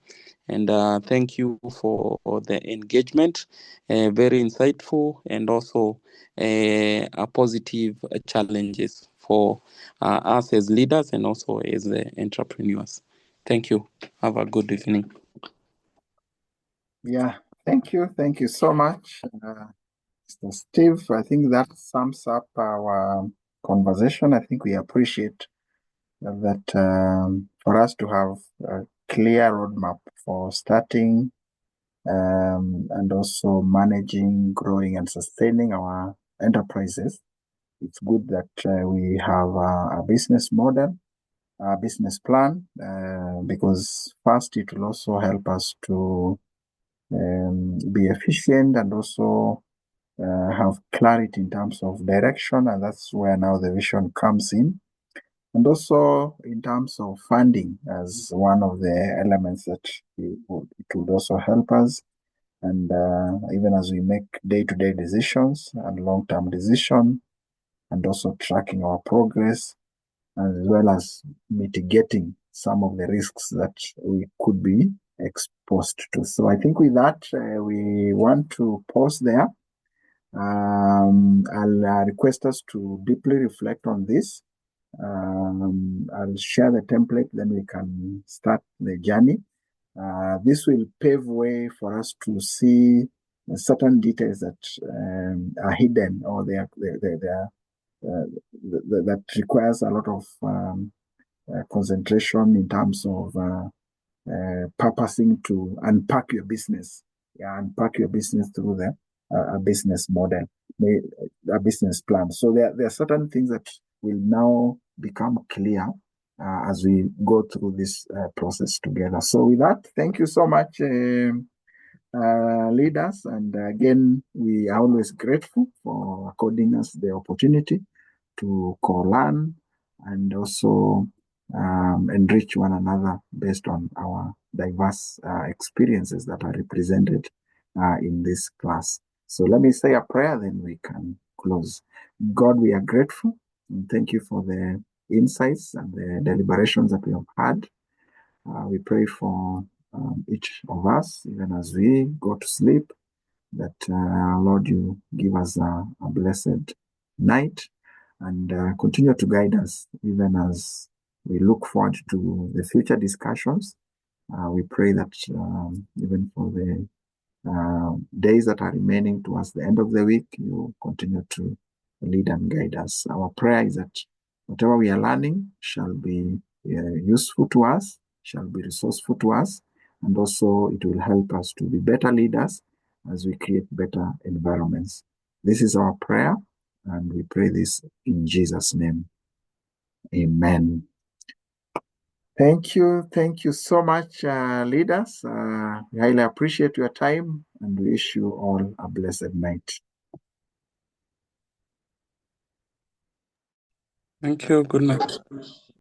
And thank you for the engagement, very insightful, and also a positive challenges for us as leaders and also as entrepreneurs. Thank you. Have a good evening. Yeah, thank you. Thank you so much, Mr. Steve. I think that sums up our conversation. I think we appreciate that for us to have a clear roadmap for starting and also managing, growing, and sustaining our enterprises. It's good that we have a business model, a business plan, because first it will also help us to be efficient and also have clarity in terms of direction, and that's where now the vision comes in. And also in terms of funding as one of the elements that it would also help us. And even as we make day-to-day decisions and long-term decisions, and also tracking our progress, as well as mitigating some of the risks that we could be exposed to. So I think with that, we want to pause there. I'll request us to deeply reflect on this. I'll share the template, then we can start the journey. This will pave way for us to see certain details that are hidden, or they are that requires a lot of concentration in terms of purposing to unpack your business. Unpack your business through a business model, a business plan. So there are certain things that will now become clear as we go through this process together. So with that, thank you so much, leaders. And again, we are always grateful for according us the opportunity to co-learn and also enrich one another based on our diverse experiences that are represented in this class. So let me say a prayer, then we can close. God, we are grateful and thank you for the insights and the deliberations that we have had. We pray for each of us, even as we go to sleep, that Lord, you give us a blessed night and continue to guide us even as we look forward to the future discussions. We pray that even for the days that are remaining towards the end of the week, you continue to lead and guide us. Our prayer is that whatever we are learning shall be useful to us, shall be resourceful to us, and also it will help us to be better leaders as we create better environments. This is our prayer, and we pray this in Jesus' name. Amen. Thank you so much, leaders. We highly appreciate your time and wish you all a blessed night. Thank you. Good night.